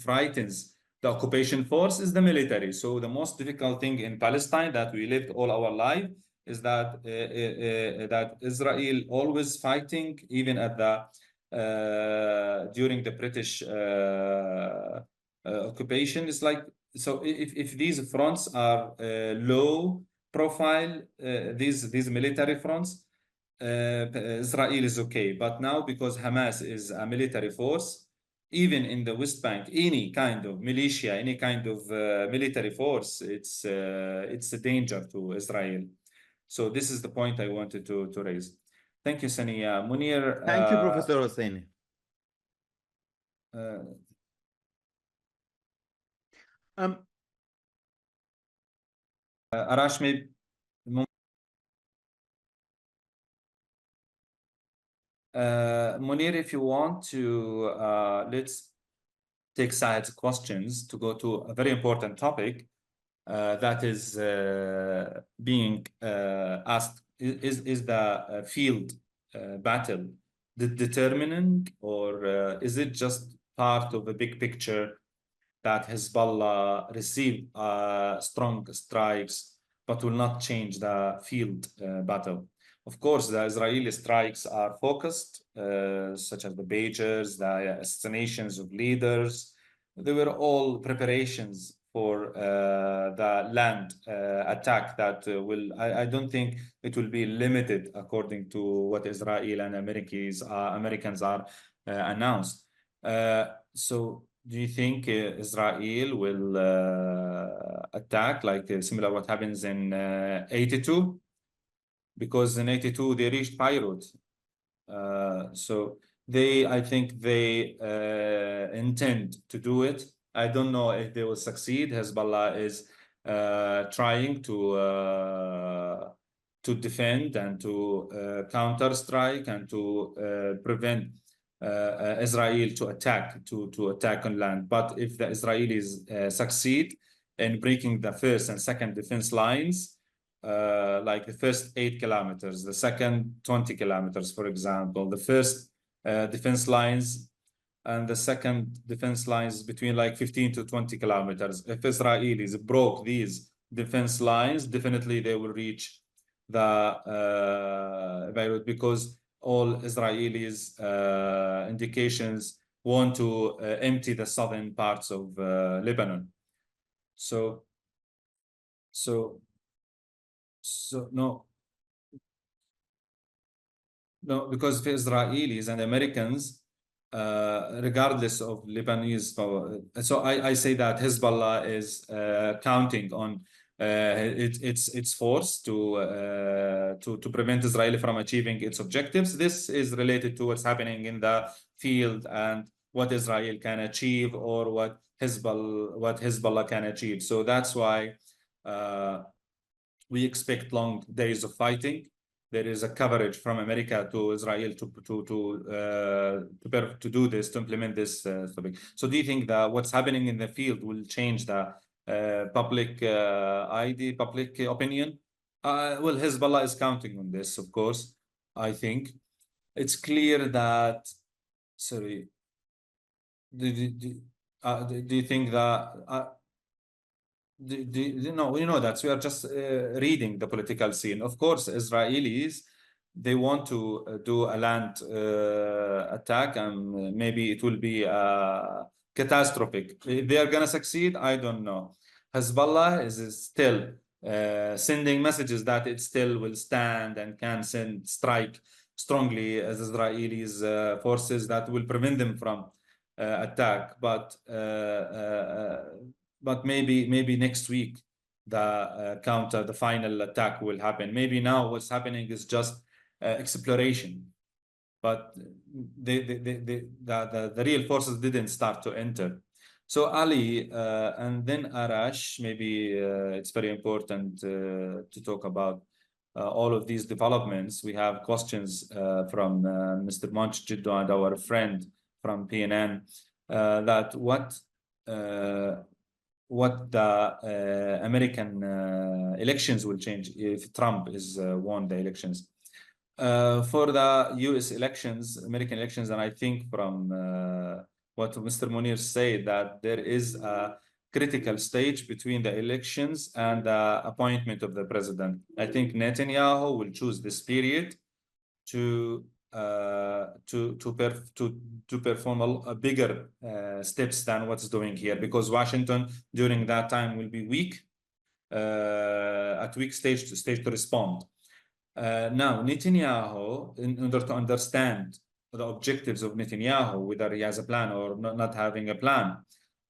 frightens the occupation force is the military. So the most difficult thing in Palestine that we lived all our life is that that Israel always fighting, even at the during the British occupation. It's like, so if these fronts are low profile, these military fronts, Israel is okay. But now, because Hamas is a military force, even in the West Bank, any kind of militia, any kind of military force, it's a danger to Israel. So this is the point I wanted to raise. Thank you, Sania. Munir. Thank you, Professor Hosseini. Arash, maybe Munir, if you want to, let's take Saad's questions to go to a very important topic that is being asked. Is the field battle determining, or is it just part of a big picture that Hezbollah received strong strikes, but will not change the field battle? Of course, the Israeli strikes are focused, such as the pagers, the assassinations of leaders. They were all preparations for the land attack that I don't think it will be limited according to what Israel and Americans are announced. So do you think Israel will attack like similar what happens in 82? Because in 82 they reached Beirut. So I think they intend to do it. I don't know if they will succeed. Hezbollah is trying to defend and to counter strike and to prevent Israel to attack on land. But if the Israelis succeed in breaking the first and second defense lines, like the first 8 kilometers, the second 20 kilometers, for example, the first defense lines and the second defense lines between like 15 to 20 kilometers. If Israelis broke these defense lines, definitely they will reach the Beirut, because all Israelis indications want to empty the southern parts of Lebanon. So no, because the Israelis and Americans, regardless of Lebanese power, so I say that Hezbollah is counting on its force to prevent Israel from achieving its objectives. This is related to what's happening in the field and what Israel can achieve, or what Hezbollah can achieve. So that's why we expect long days of fighting. There is a coverage from America to Israel to do this, to implement this topic. So do you think that what's happening in the field will change the public opinion? Well, Hezbollah is counting on this, of course. I think it's clear that. Sorry. Do you think that? You know that we are just reading the political scene. Of course, Israelis, they want to do a land attack, and maybe it will be catastrophic. If they are going to succeed, I don't know. Hezbollah is still sending messages that it still will stand and can strike strongly as Israelis forces that will prevent them from attack. But maybe next week the final attack will happen. Maybe now what's happening is just exploration, but the real forces didn't start to enter. So Ali and then Arash, maybe it's very important to talk about all of these developments. We have questions from Mr. Monch Jiddo and our friend from PNN that what the American elections will change if Trump is won the elections. For the US elections, American elections, and I think from what Mr. Munir said, that there is a critical stage between the elections and the appointment of the president. I think Netanyahu will choose this period to perform a bigger steps than what's doing here, because Washington during that time will be weak, at weak stage to respond. Now Netanyahu, in order to understand the objectives of Netanyahu, whether he has a plan or not having a plan,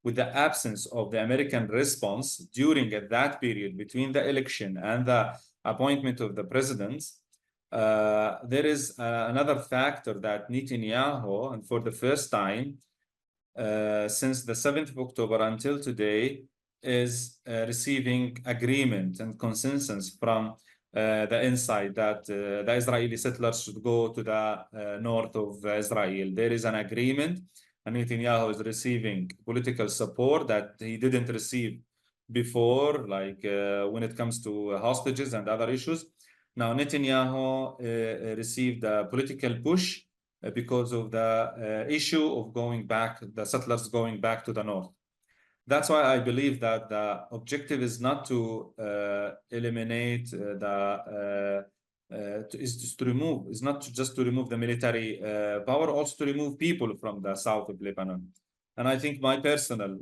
with the absence of the American response during that period between the election and the appointment of the president, there is another factor that Netanyahu, and for the first time since the 7th of October until today, is receiving agreement and consensus from the inside that the Israeli settlers should go to the north of Israel. There is an agreement, and Netanyahu is receiving political support that he didn't receive before, like when it comes to hostages and other issues. Now, Netanyahu received a political push because of the issue of going back, the settlers going back to the north. That's why I believe that the objective is not to eliminate is to remove, is not just to remove the military power, also to remove people from the south of Lebanon. And I think my personal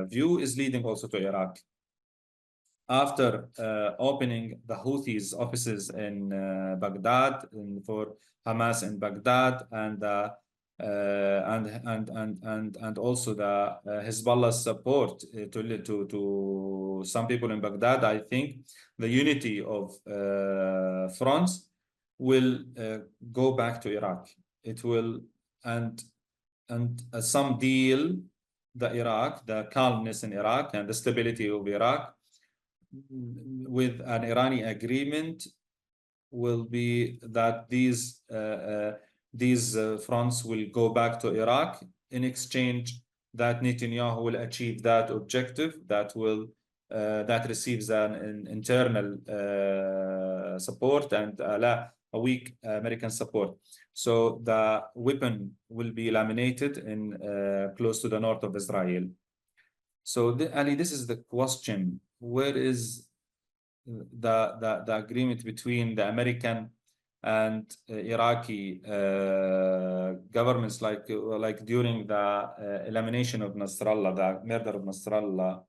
view is leading also to Iraq. After opening the Houthis offices in Baghdad for Hamas in Baghdad and also the Hezbollah's support to some people in Baghdad, I think the unity of fronts will go back to Iraq. It will and some deal the calmness in Iraq and the stability of Iraq with an Irani agreement will be that these fronts will go back to Iraq. In exchange, that Netanyahu will achieve that objective that will that receives an internal support and a weak American support. So the weapon will be laminated in close to the north of Israel. So Ali, this is the question: where is the agreement between the American and Iraqi governments, like during the elimination of Nasrallah, the murder of Nasrallah?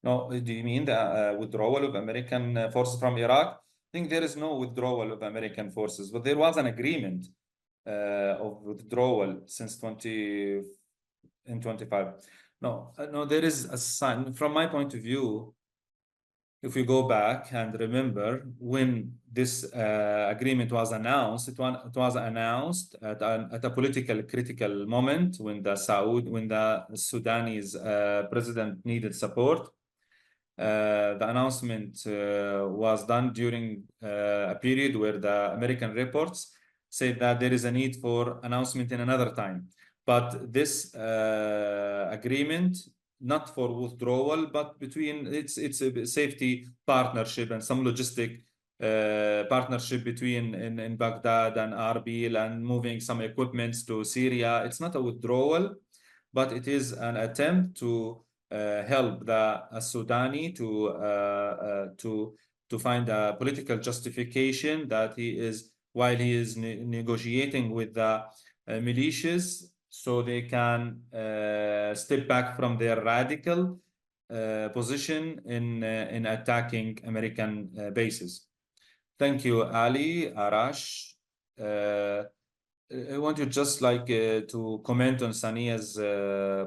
No, do you mean the withdrawal of American forces from Iraq? I think there is no withdrawal of American forces, but there was an agreement of withdrawal since 2025. No, there is a sign. From my point of view, if we go back and remember when this agreement was announced, it was announced at a political critical moment when the Sudanese president needed support. The announcement was done during a period where the American reports said that there is a need for announcement in another time. But this agreement, not for withdrawal, but between it's a safety partnership and some logistic partnership between in Baghdad and Arbil and moving some equipments to Syria. It's not a withdrawal, but it is an attempt to help the Sudani to find a political justification that while he is negotiating with the militias, so they can step back from their radical position in attacking American bases. Thank you, Ali, Arash. I want you just like to comment on Sania's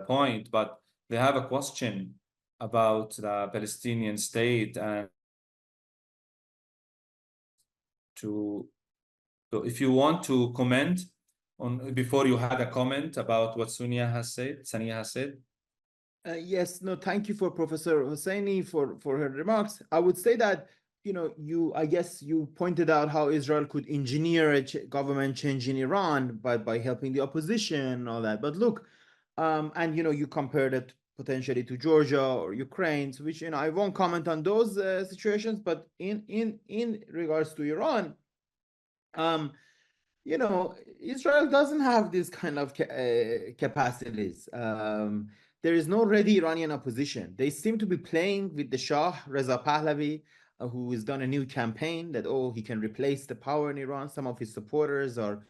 point, but they have a question about the Palestinian state and so if you want to comment on before you had a comment about what Sania has said. Yes, no, thank you for Professor Hosseini for her remarks. I would say that, I guess you pointed out how Israel could engineer a government change in Iran by helping the opposition and all that. But look, and you compared it potentially to Georgia or Ukraine, which I won't comment on those situations. But in regards to Iran, Israel doesn't have this kind of capacities. There is no ready Iranian opposition. They seem to be playing with the Shah, Reza Pahlavi, who has done a new campaign that, he can replace the power in Iran. Some of his supporters are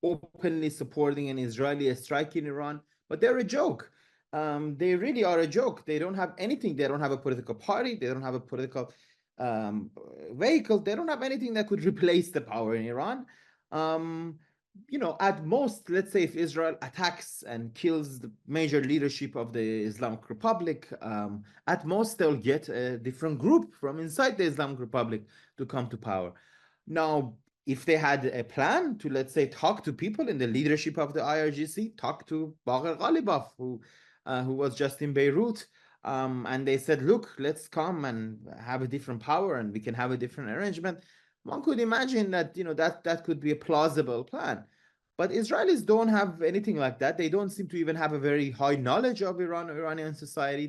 openly supporting an Israeli strike in Iran, but they're a joke. They really are a joke. They don't have anything. They don't have a political party. They don't have a political vehicle. They don't have anything that could replace the power in Iran. At most, let's say if Israel attacks and kills the major leadership of the Islamic Republic, at most they'll get a different group from inside the Islamic Republic to come to power. Now, if they had a plan to, let's say, talk to people in the leadership of the IRGC, talk to Bagher Ghalibaf, who was just in Beirut, And they said, look, let's come and have a different power and we can have a different arrangement. One could imagine that, that could be a plausible plan. But Israelis don't have anything like that. They don't seem to even have a very high knowledge of Iranian society.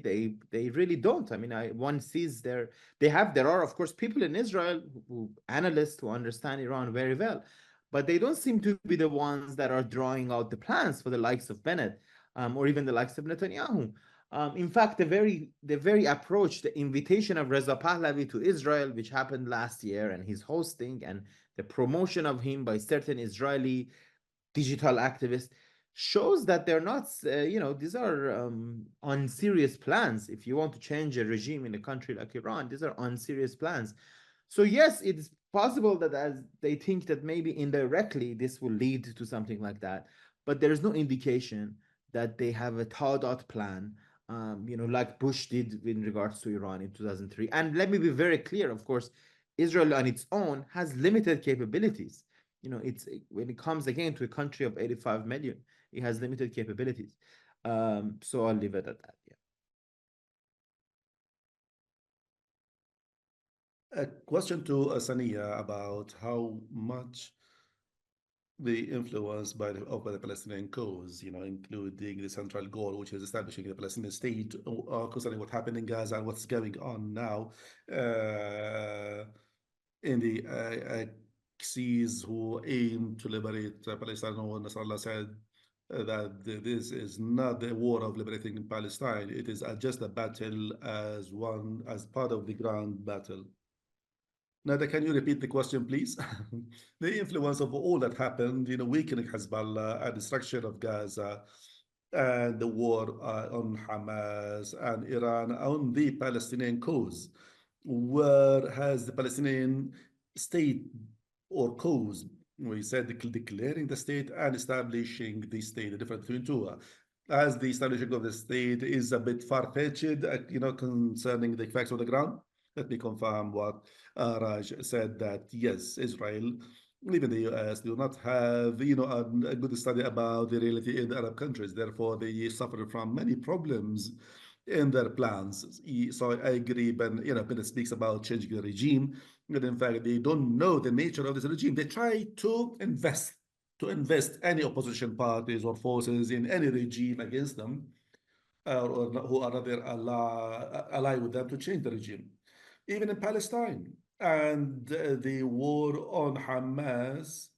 They really don't. I mean, one sees there are of course people in Israel analysts who understand Iran very well, but they don't seem to be the ones that are drawing out the plans for the likes of Bennett, or even the likes of Netanyahu. In fact, the very approach, the invitation of Reza Pahlavi to Israel, which happened last year, and his hosting and the promotion of him by certain Israeli digital activists, shows that they're not, these are unserious plans. If you want to change a regime in a country like Iran, these are unserious plans. So yes, it's possible that as they think that maybe indirectly this will lead to something like that, but there is no indication that they have a thought out plan, like Bush did in regards to Iran in 2003. And let me be very clear, of course, Israel on its own has limited capabilities. It's when it comes again to a country of 85 million, it has limited capabilities. So I'll leave it at that. Yeah. A question to Sania about how much the influence by the Palestinian cause, including the central goal, which is establishing the Palestinian state, concerning what happened in Gaza and what's going on now in the Axis who aim to liberate Palestine. Nasrallah said that this is not the war of liberating Palestine. It is just a battle as part of the grand battle. Nada, can you repeat the question, please? The influence of all that happened, weakening Hezbollah and destruction of Gaza and the war on Hamas and Iran on the Palestinian cause. Where has the Palestinian state or cause, we said declaring the state and establishing the state, the difference between two, as the establishing of the state is a bit far-fetched, concerning the facts on the ground? Let me confirm what Raj said, that yes, Israel, even the US, do not have a good study about the reality in the Arab countries. Therefore, they suffer from many problems in their plans. So I agree, Ben speaks about changing the regime, but in fact, they don't know the nature of this regime. They try to invest any opposition parties or forces in any regime against them, or who are rather ally with them to change the regime. Even in Palestine and the war on Hamas,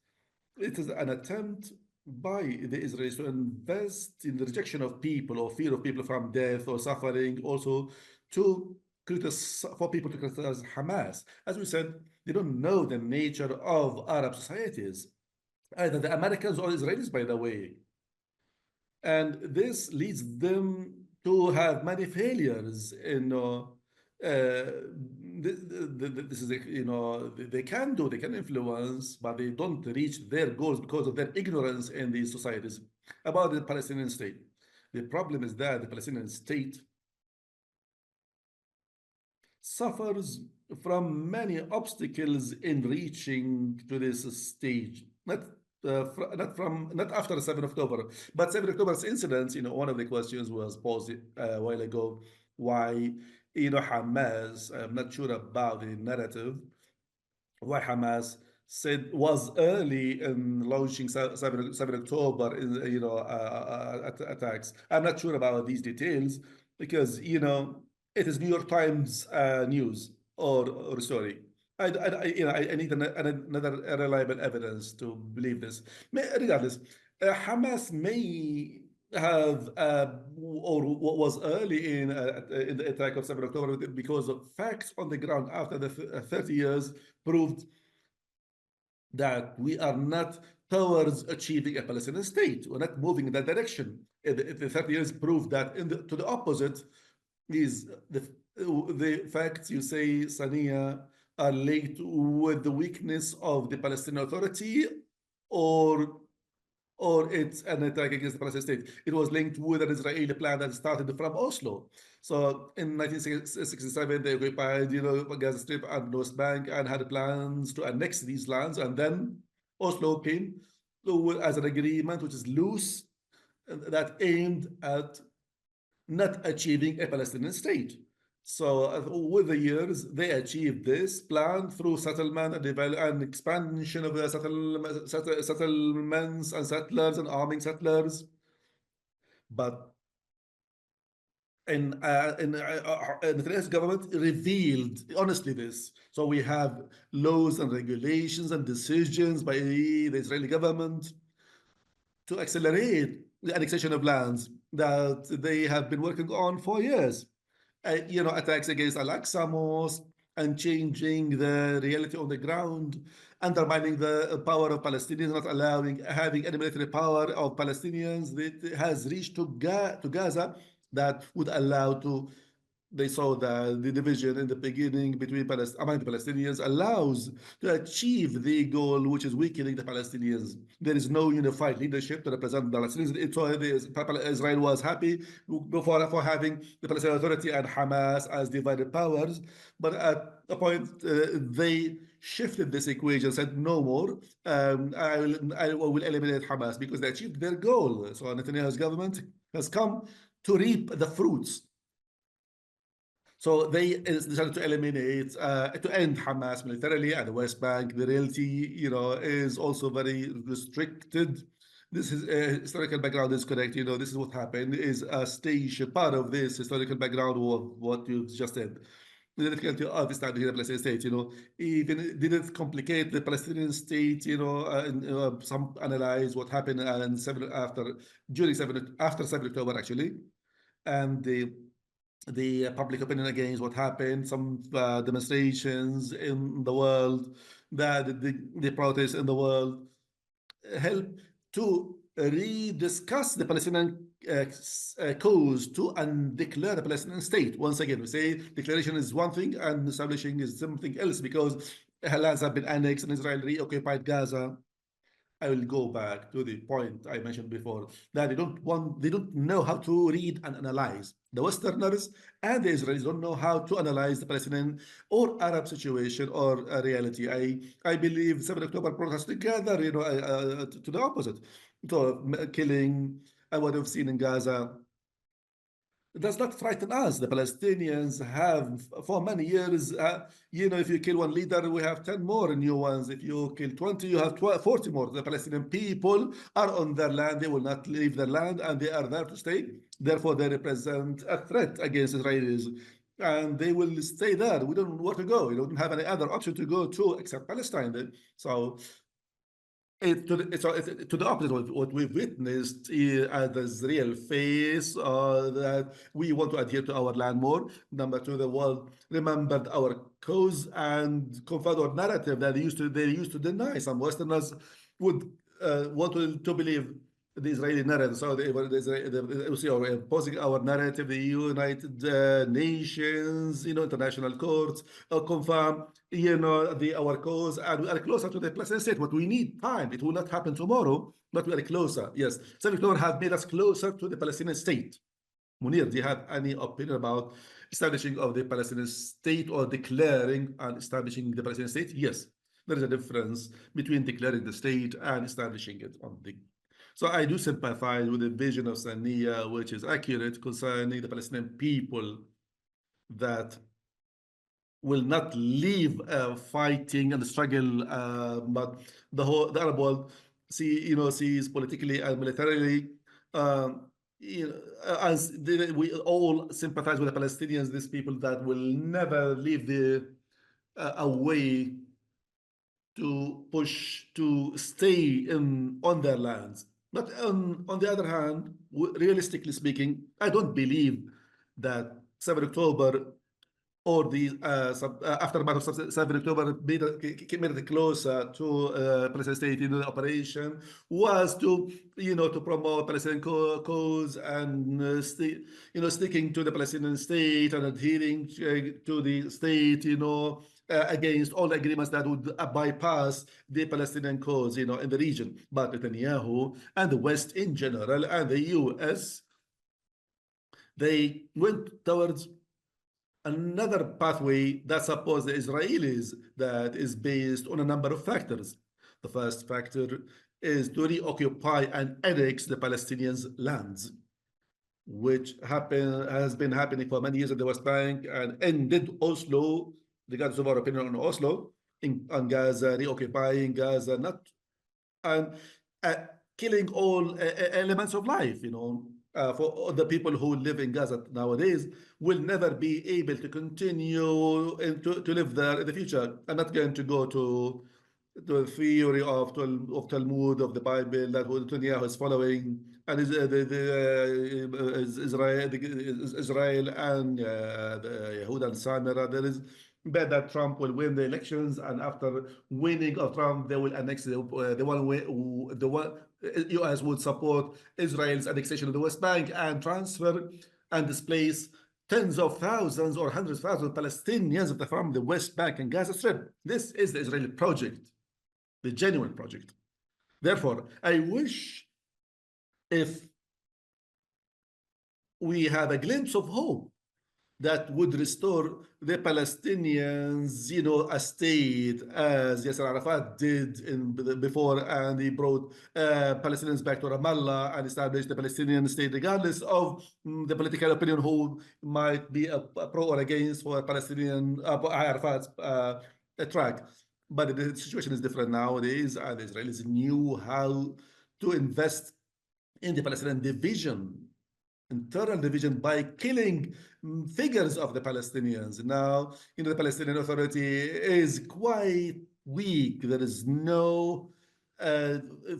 it is an attempt by the Israelis to invest in the rejection of people or fear of people from death or suffering, also to for people to criticize Hamas. As we said, they don't know the nature of Arab societies, either the Americans or Israelis, by the way. And this leads them to have many failures in this is they can influence, but they don't reach their goals because of their ignorance in these societies about the Palestinian state. The problem is that the Palestinian state suffers from many obstacles in reaching to this stage. Not after 7 October, but 7 October's incidents. One of the questions was posed a while ago, why Hamas, I'm not sure about the narrative, why Hamas said was early in launching 7 October attacks. I'm not sure about these details because it is New York Times news or story. I need another reliable evidence to believe this. Regardless, Hamas may have or was early in the attack of 7 October because of facts on the ground after the 30 years proved that we are not towards achieving a Palestinian state. We're not moving in that direction. The 30 years proved that to the opposite is the facts you say, Sania, are linked with the weakness of the Palestinian Authority, or it's an attack against the Palestinian state. It was linked with an Israeli plan that started from Oslo. So in 1967, they occupied, Gaza Strip and West Bank and had plans to annex these lands. And then Oslo came as an agreement, which is loose, that aimed at not achieving a Palestinian state. So with the years, they achieved this plan through settlement and expansion of the settlements and settlers and arming settlers. But Netanyahu's government revealed honestly this. So we have laws and regulations and decisions by the Israeli government to accelerate the annexation of lands that they have been working on for years. Attacks against Al-Aqsa Mosque and changing the reality on the ground, undermining the power of Palestinians, not allowing having any military power of Palestinians that has reached to Gaza that would allow to. They saw that the division in the beginning between among the Palestinians allows to achieve the goal, which is weakening the Palestinians. There is no unified leadership to represent the Palestinians. Israel was happy before for having the Palestinian Authority and Hamas as divided powers, but at a point they shifted this equation, said no more. I will eliminate Hamas because they achieved their goal. So Netanyahu's government has come to reap the fruits. So they decided to eliminate, to end Hamas militarily at the West Bank. The reality, is also very restricted. This is historical background is correct. This is what happened. Is a stage part of this historical background of what you just said. The difficulty of establishing a Palestinian state, even did it complicate the Palestinian state, some analyze what happened after 7 October actually, and the public opinion against what happened, some demonstrations in the world, the protests in the world help to rediscuss the Palestinian cause to and declare the Palestinian state. Once again, we say declaration is one thing and establishing is something else because lands have been annexed and Israel reoccupied Gaza. I will go back to the point I mentioned before that they don't know how to read and analyze. The Westerners and the Israelis don't know how to analyze the Palestinian or Arab situation or reality. I believe 7 October brought us together, to the opposite. So killing what we've seen in Gaza. It does not frighten us. The Palestinians have for many years, if you kill one leader, we have 10 more new ones. If you kill 20, you have 40 more. The Palestinian people are on their land. They will not leave their land and they are there to stay. Therefore, they represent a threat against Israelis and they will stay there. We don't know where to go. We don't have any other option to go to except Palestine. So to the opposite of what we've witnessed as real face that we want to adhere to our land more. Number two, the world remembered our cause and confirmed our narrative that they used to deny. Some Westerners would want to believe the Israeli narrative. So they were opposing our narrative. The United Nations, international courts confirm, our cause, and we are closer to the Palestinian state. But we need time. It will not happen tomorrow, but we are closer. Yes, 7 October have made us closer to the Palestinian state. Munir, do you have any opinion about establishing of the Palestinian state or declaring and establishing the Palestinian state? Yes, there is a difference between declaring the state and establishing it on the. So I do sympathize with the vision of Sania, which is accurate concerning the Palestinian people that will not leave fighting and struggle, but the Arab world sees politically and militarily. As we all sympathize with the Palestinians, these people that will never leave a way to push to stay on their lands. But on the other hand, realistically speaking, I don't believe that 7 October or the aftermath of 7 October made it closer to Palestinian state. The operation was to to promote Palestinian cause and sticking to the Palestinian state and adhering to the state. Against all agreements that would bypass the Palestinian cause, in the region. But Netanyahu and the West in general and the US, they went towards another pathway that supports the Israelis that is based on a number of factors. The first factor is to reoccupy and annex the Palestinians' lands. which has been happening for many years in the West Bank and ended Oslo, regardless of our opinion on Oslo, on Gaza, reoccupying Gaza, not and killing all elements of life, for the people who live in Gaza nowadays will never be able to continue and to live there in the future. I'm not going to go to the theory of Talmud, of the Bible that Netanyahu is following, and Israel and the Yehuda and Samira. There is bet that Trump will win the elections, and after winning of Trump, they will annex the U.S. would support Israel's annexation of the West Bank and transfer and displace tens of thousands or hundreds of thousands of Palestinians from the West Bank and Gaza Strip. This is the Israeli project, the genuine project. Therefore, I wish if we have a glimpse of hope that would restore the Palestinians, a state as Yasser Arafat did before, and he brought Palestinians back to Ramallah and established the Palestinian state, regardless of the political opinion who might be a pro or against for Palestinian Arafat's track. But the situation is different nowadays, and the Israelis knew how to invest in the Palestinian division, internal division, by killing figures of the Palestinians. Now, the Palestinian Authority is quite weak. There is no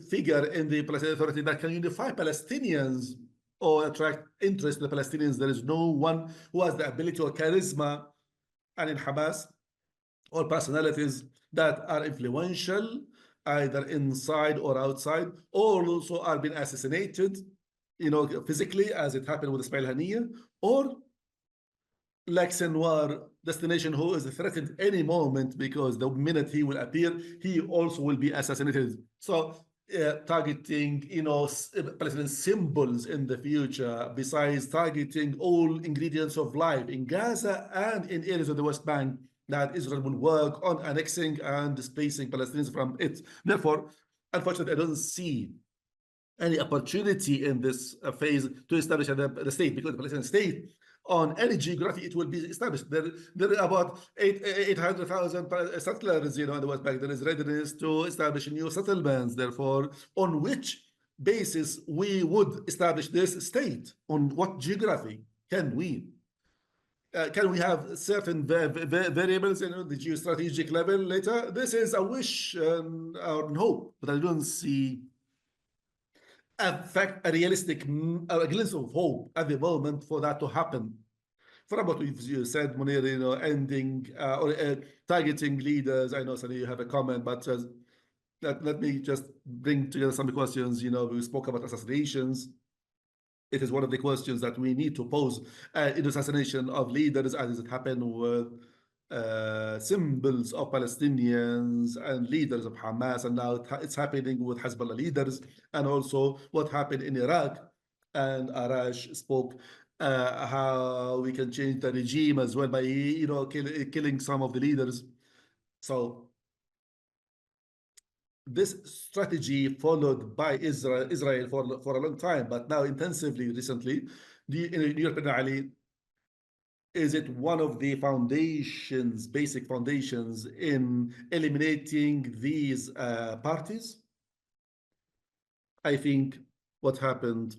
figure in the Palestinian Authority that can unify Palestinians or attract interest in the Palestinians. There is no one who has the ability or charisma, and in Hamas, all personalities that are influential, either inside or outside, or also are being assassinated, physically, as it happened with Ismail Haniyeh, or like Sinwar, destination, who is threatened any moment, because the minute he will appear, he also will be assassinated. So targeting, Palestinian symbols in the future, besides targeting all ingredients of life in Gaza and in areas of the West Bank that Israel will work on annexing and displacing Palestinians from it. Therefore, unfortunately, I don't see any opportunity in this phase to establish the state, because the Palestinian state, on any geography, it will be established. There are about 800,000 settlers, in the West Bank. There is readiness to establish new settlements. Therefore, on which basis we would establish this state? On what geography can we? Can we have certain variables in the geostrategic level later? This is a wish or hope, but I don't see a realistic, a glimpse of hope at the moment for that to happen. From what you said, Munir, ending or targeting leaders. I know, Sani, you have a comment, but let me just bring together some questions. We spoke about assassinations. It is one of the questions that we need to pose in assassination of leaders, as it happened with symbols of Palestinians and leaders of Hamas, and now it's happening with Hezbollah leaders, and also what happened in Iraq. And Arash spoke how we can change the regime as well by killing some of the leaders. So this strategy followed by Israel for a long time, but now intensively recently. In your opinion, Ali, is it one of the foundations, basic foundations, in eliminating these parties? I think what happened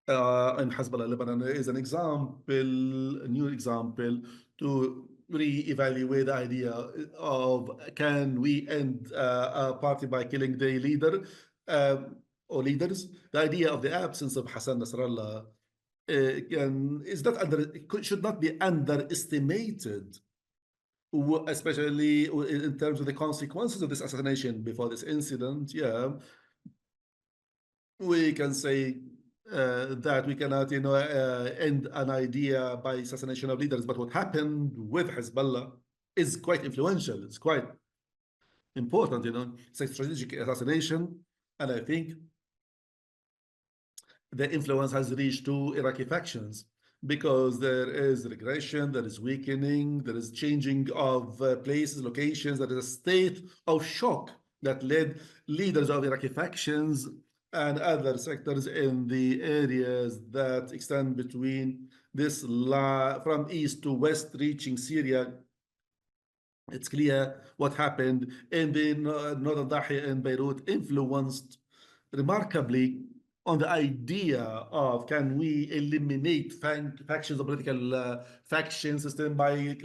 in Hezbollah Lebanon is an example, a new example, to re-evaluate the idea of, can we end a party by killing the leader or leaders? The idea of the absence of Hassan Nasrallah should not be underestimated, especially in terms of the consequences of this assassination. Before this incident, we can say that we cannot, end an idea by assassination of leaders. But what happened with Hezbollah is quite influential. It's quite important, It's a strategic assassination, and I think the influence has reached to Iraqi factions, because there is regression, there is weakening, there is changing of places, locations. There is a state of shock that led leaders of Iraqi factions and other sectors in the areas that extend between this from east to west, reaching Syria. It's clear what happened in the northern Dahiya in Beirut influenced remarkably on the idea of can we eliminate factions or political faction system by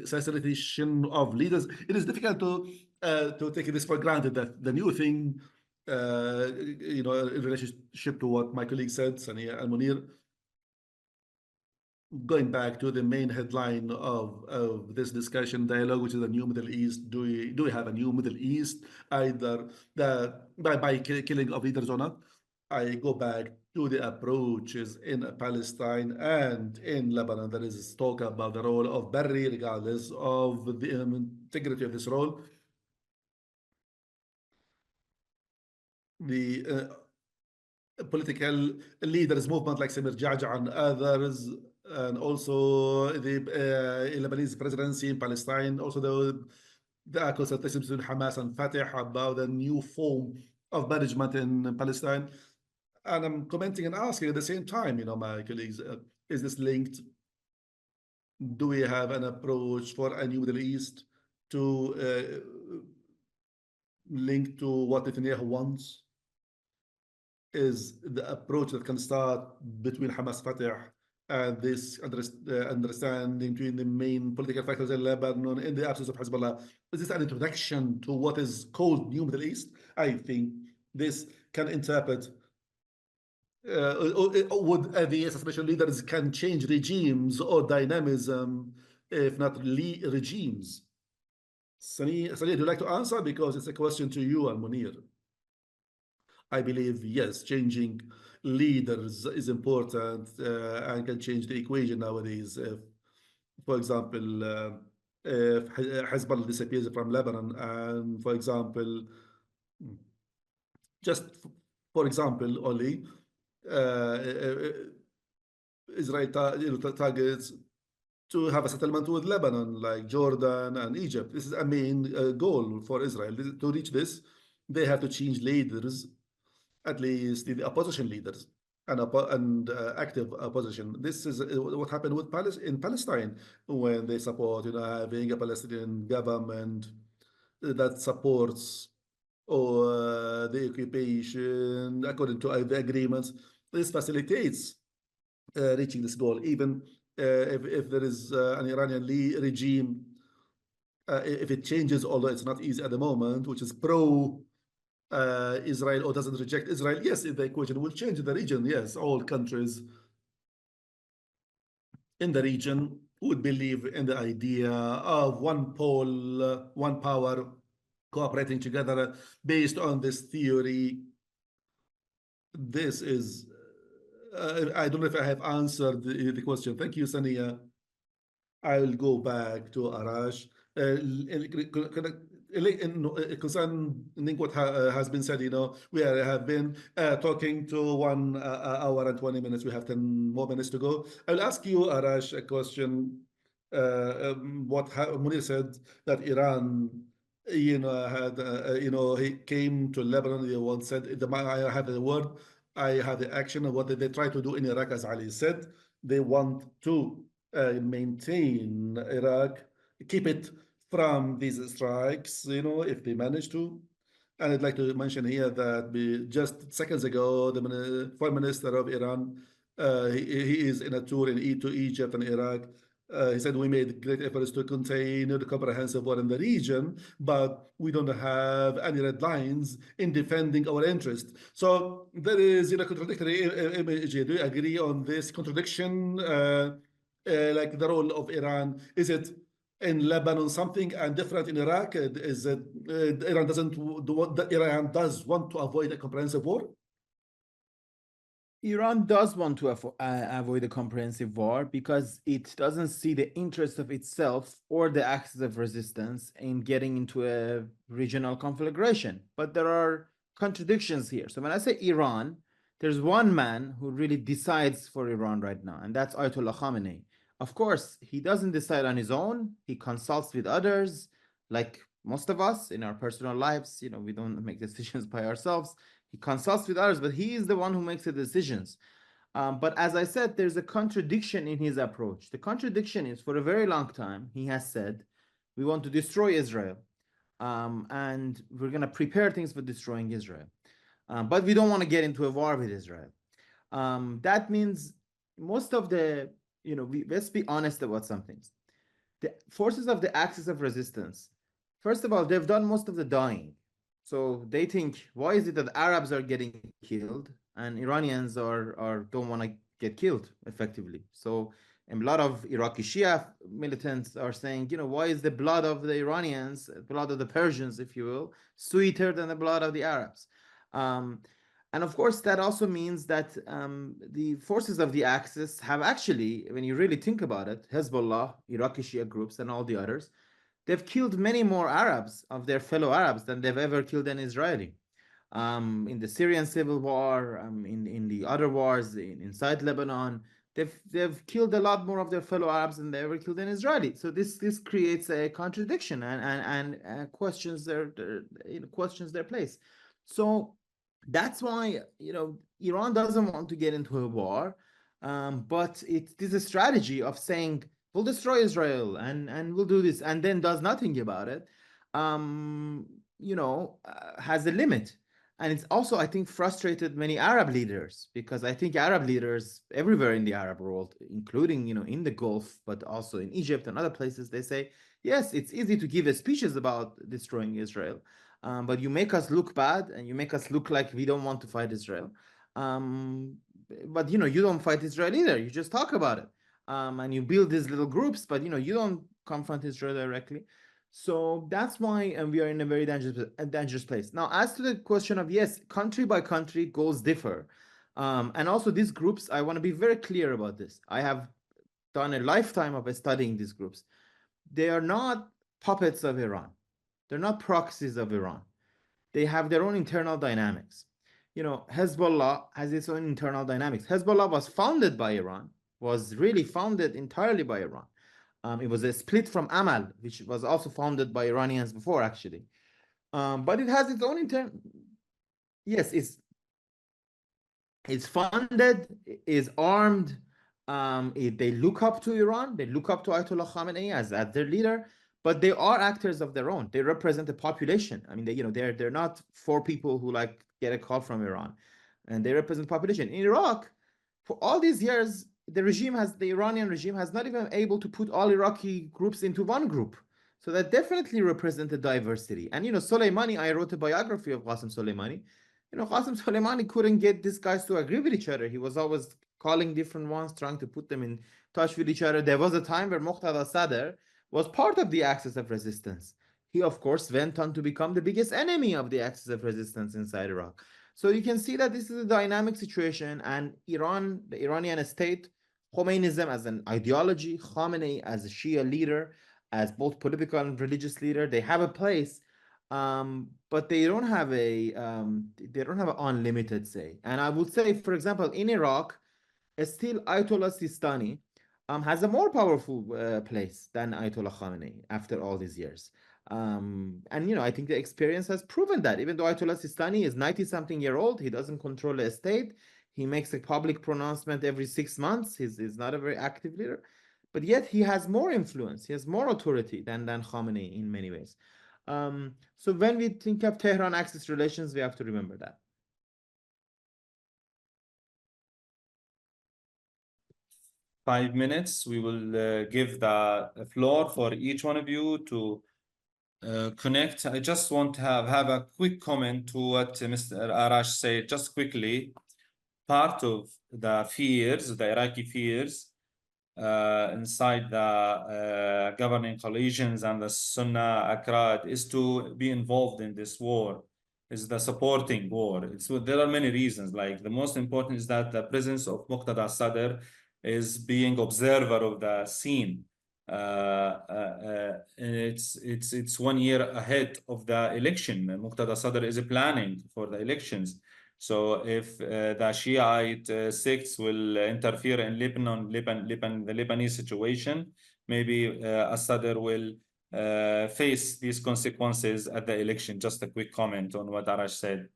assassination of leaders. It is difficult to take this for granted that the new thing, in relationship to what my colleague said, Sania and Munir, going back to the main headline of this discussion dialogue, which is a new Middle East. Do we have a new Middle East, either by killing of leaders or not? I go back to the approaches in Palestine and in Lebanon. There is talk about the role of Barry, regardless of the integrity of this role. The political leaders movement like Samir Ja'ja and others, and also the Lebanese presidency in Palestine, also the consultation between Hamas and Fatah about a new form of management in Palestine. And I'm commenting and asking at the same time, my colleagues, is this linked? Do we have an approach for a new Middle East to link to what Netanyahu wants? Is the approach that can start between Hamas Fatah and this understanding between the main political factors in Lebanon in the absence of Hezbollah, is this an introduction to what is called New Middle East? I think this can interpret would the assassination leaders can change regimes or dynamism, if not regimes. Sani, do you like to answer? Because it's a question to you and Munir. I believe, yes, changing leaders is important and can change the equation nowadays. For example, if Hezbollah disappears from Lebanon, and for example, just for example, only Israel targets to have a settlement with Lebanon, like Jordan and Egypt. This is a main goal for Israel. To reach this, they have to change leaders, at least the opposition leaders and active opposition. This is what happened with in Palestine when they support, having a Palestinian government that supports the occupation according to the agreements. This facilitates reaching this goal, even if there is an Iranian regime, if it changes, although it's not easy at the moment, which is pro Israel or doesn't reject Israel, yes, the equation will change in the region. Yes, all countries in the region would believe in the idea of one pole, one power cooperating together based on this theory. This is, I don't know if I have answered the question. Thank you, Sania. I will go back to Arash. Concerning what has been said, we have been talking to 1 hour and 20 minutes. We have 10 more minutes to go. I'll ask you, Arash, a question. What Munir said that Iran, had, he came to Lebanon. He once said, I have the word, I have the action of what they try to do in Iraq, as Ali said. They want to maintain Iraq, keep it from these strikes, if they manage to. And I'd like to mention here that just seconds ago, the foreign minister of Iran, he is in a tour to Egypt and Iraq. He said we made great efforts to contain the comprehensive war in the region, but we don't have any red lines in defending our interests. So there is contradictory image. Do you agree on this contradiction? Like the role of Iran, is it in Lebanon something and different in Iraq? Is it Iran Iran does want to avoid a comprehensive war? Iran does want to avoid a comprehensive war because it doesn't see the interest of itself or the axis of resistance in getting into a regional conflagration. But there are contradictions here. So when I say Iran, there's one man who really decides for Iran right now, and that's Ayatollah Khamenei. Of course, he doesn't decide on his own. He consults with others, like most of us in our personal lives. We don't make decisions by ourselves. He consults with others, but he is the one who makes the decisions. But as I said, there's a contradiction in his approach. The contradiction is, for a very long time, he has said, we want to destroy Israel, and we're going to prepare things for destroying Israel. But we don't want to get into a war with Israel. That means most of the, let's be honest about some things. The forces of the axis of resistance, first of all, they've done most of the dying. So they think, why is it that Arabs are getting killed and Iranians don't want to get killed effectively? So a lot of Iraqi Shia militants are saying, why is the blood of the Iranians, blood of the Persians, if you will, sweeter than the blood of the Arabs? And of course, that also means that the forces of the Axis have actually, when you really think about it, Hezbollah, Iraqi Shia groups, and all the others, they've killed many more Arabs of their fellow Arabs than they've ever killed an Israeli. In the Syrian civil war, in the other wars inside Lebanon, they've killed a lot more of their fellow Arabs than they ever killed an Israeli. So this creates a contradiction and questions their place. So that's why Iran doesn't want to get into a war, but it is a strategy of saying we'll destroy Israel and we'll do this, and then does nothing about it. Has a limit. And it's also, I think, frustrated many Arab leaders, because I think Arab leaders everywhere in the Arab world, including, in the Gulf, but also in Egypt and other places, they say, yes, it's easy to give speeches about destroying Israel, but you make us look bad and you make us look like we don't want to fight Israel. But, you don't fight Israel either. You just talk about it. And you build these little groups, but, you don't confront Israel directly. So that's why we are in a very dangerous place. Now, as to the question of, yes, country by country, goals differ. And also these groups, I want to be very clear about this. I have done a lifetime of studying these groups. They are not puppets of Iran. They're not proxies of Iran. They have their own internal dynamics. Hezbollah has its own internal dynamics. Hezbollah was founded by Iran, was really founded entirely by Iran. It was a split from Amal, which was also founded by Iranians before, actually. But it has its own internal. Yes, it's funded, is armed. They look up to Iran. They look up to Ayatollah Khamenei as their leader. But they are actors of their own. They represent a population. I mean, they're not four people who get a call from Iran, and they represent population. In Iraq, for all these years, the Iranian regime has not even able to put all Iraqi groups into one group. So that definitely represented diversity. And Soleimani, I wrote a biography of Qasem Soleimani. Qasem Soleimani couldn't get these guys to agree with each other. He was always calling different ones, trying to put them in touch with each other. There was a time where Muqtada Sadr was part of the axis of resistance. He, of course, went on to become the biggest enemy of the axis of resistance inside Iraq. So you can see that this is a dynamic situation, and Iran, the Iranian state, Khomeinism as an ideology, Khamenei as a Shia leader, as both political and religious leader, they have a place, but they don't have an unlimited say. And I would say, for example, in Iraq, still Ayatollah Sistani has a more powerful place than Ayatollah Khamenei after all these years. And I think the experience has proven that. Even though Ayatollah Sistani is 90-something year old, he doesn't control the state. He makes a public pronouncement every 6 months. He's not a very active leader, but yet he has more influence. He has more authority than Khamenei in many ways. So when we think of Tehran-Axis relations, we have to remember that. 5 minutes. We will give the floor for each one of you to connect. I just want to have a quick comment to what Mr. Arash said, just quickly. Part of the fears, the Iraqi fears, inside the governing coalitions and the Sunnah Akrad is to be involved in this war, is the supporting war. There are many reasons. Like the most important is that the presence of Muqtada Sadr is being observer of the scene. It's 1 year ahead of the election. Muqtada Sadr is planning for the elections. So if the Shiite sects will interfere in Lebanon, the Lebanese situation, maybe Sadr will face these consequences at the election. Just a quick comment on what Arash said.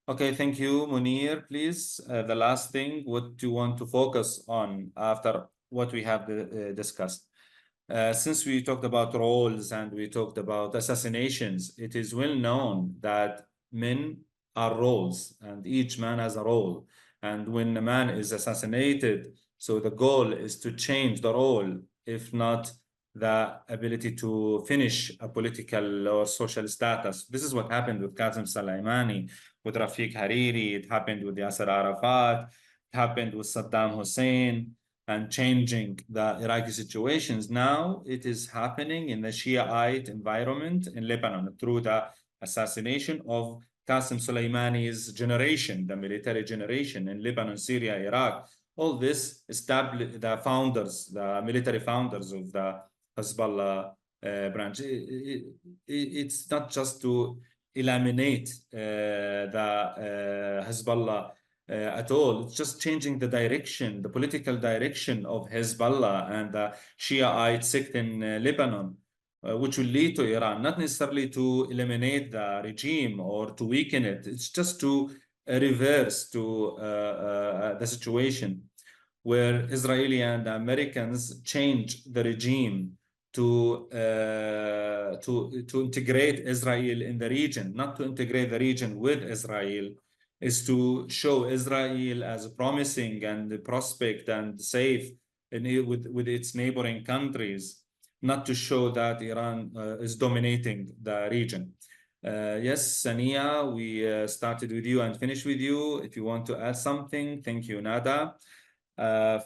Okay, thank you, Munir. Please, the last thing, what do you want to focus on after what we have discussed? Since we talked about roles and we talked about assassinations, it is well known that men are roles and each man has a role. And when a man is assassinated, so the goal is to change the role, if not the ability to finish a political or social status. This is what happened with Qasem Soleimani, with Rafiq Hariri, it happened with Yasser Arafat, it happened with Saddam Hussein, and changing the Iraqi situations. Now it is happening in the Shiite environment in Lebanon through the assassination of Qasem Soleimani's generation, the military generation in Lebanon, Syria, Iraq. All this established the founders, the military founders of the Hezbollah branch. It's not just to eliminate the Hezbollah at all. It's just changing the direction, the political direction of Hezbollah and the Shiite sect in Lebanon, which will lead to Iran, not necessarily to eliminate the regime or to weaken it. It's just to reverse to the situation where Israeli and Americans change the regime to integrate Israel in the region, not to integrate the region with Israel, is to show Israel as promising and prospect and safe with its neighboring countries, not to show that Iran is dominating the region. Yes, Sania, we started with you and finished with you. If you want to add something, thank you, Nada.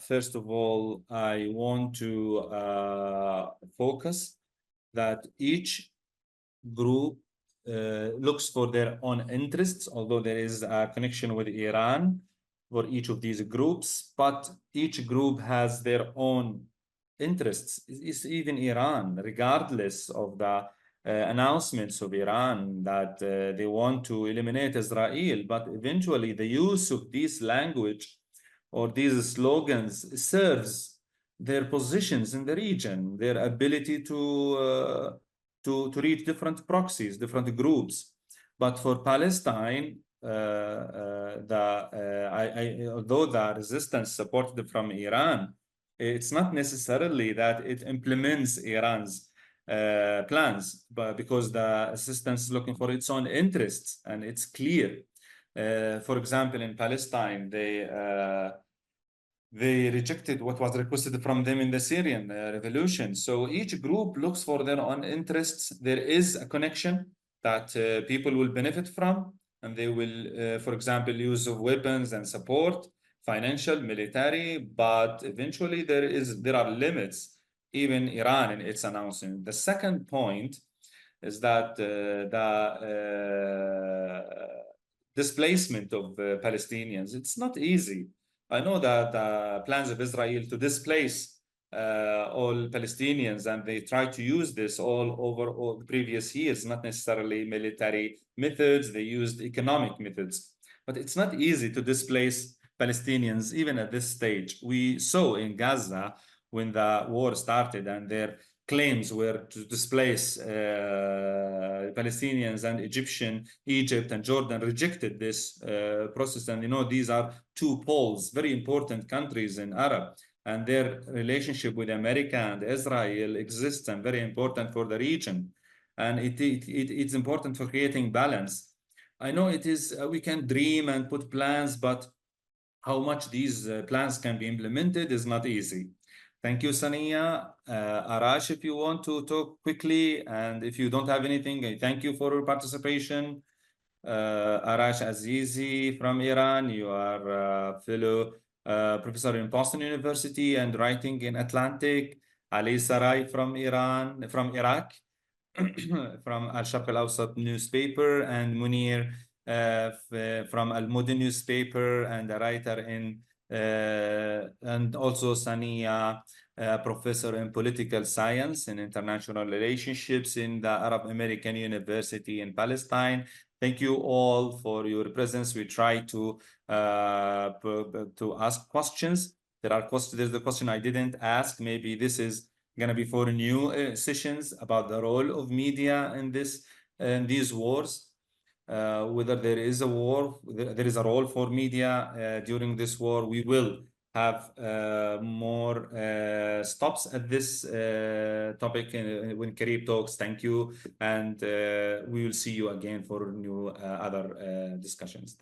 First of all, I want to focus that each group looks for their own interests, although there is a connection with Iran for each of these groups, but each group has their own interests. It's even Iran, regardless of the announcements of Iran that they want to eliminate Israel, but eventually the use of this language or these slogans serves their positions in the region, their ability to reach different proxies, different groups. But for Palestine, although the resistance supported from Iran, it's not necessarily that it implements Iran's plans, but because the assistance is looking for its own interests, and it's clear. For example, in Palestine, they rejected what was requested from them in the Syrian revolution. So each group looks for their own interests. There is a connection that people will benefit from, and they will, for example, use of weapons and support, financial, military, but eventually there are limits, even Iran in its announcement. The second point is that the displacement of Palestinians, it's not easy. I know that the plans of Israel to displace all Palestinians, and they try to use this all over all the previous years, not necessarily military methods, they used economic methods. But it's not easy to displace Palestinians, even at this stage. We saw in Gaza when the war started and their claims were to displace Palestinians, and Egypt and Jordan rejected this process. And these are two poles, very important countries in Arab, and their relationship with America and Israel exists and very important for the region. And it's important for creating balance. I know it is, we can dream and put plans, but how much these plans can be implemented is not easy. Thank you, Sania. Arash, if you want to talk quickly, and if you don't have anything, I thank you for your participation. Arash Azizi from Iran, you are a fellow professor in Boston University and writing in Atlantic. Ali Sarai from Iran, from Iraq, from Al-Sharq Al-Awsat newspaper, and Munir from Al-Mudin newspaper and a writer in and also Sania, professor in political science and international relationships in the Arab American University in Palestine. Thank you all for your presence. We try to ask questions. There's the question I didn't ask. Maybe this is going to be for new sessions about the role of media in these wars. whether there is a war, there is a role for media during this war. We will have more stops at this topic when Qarib talks. Thank you, and we will see you again for new other discussions.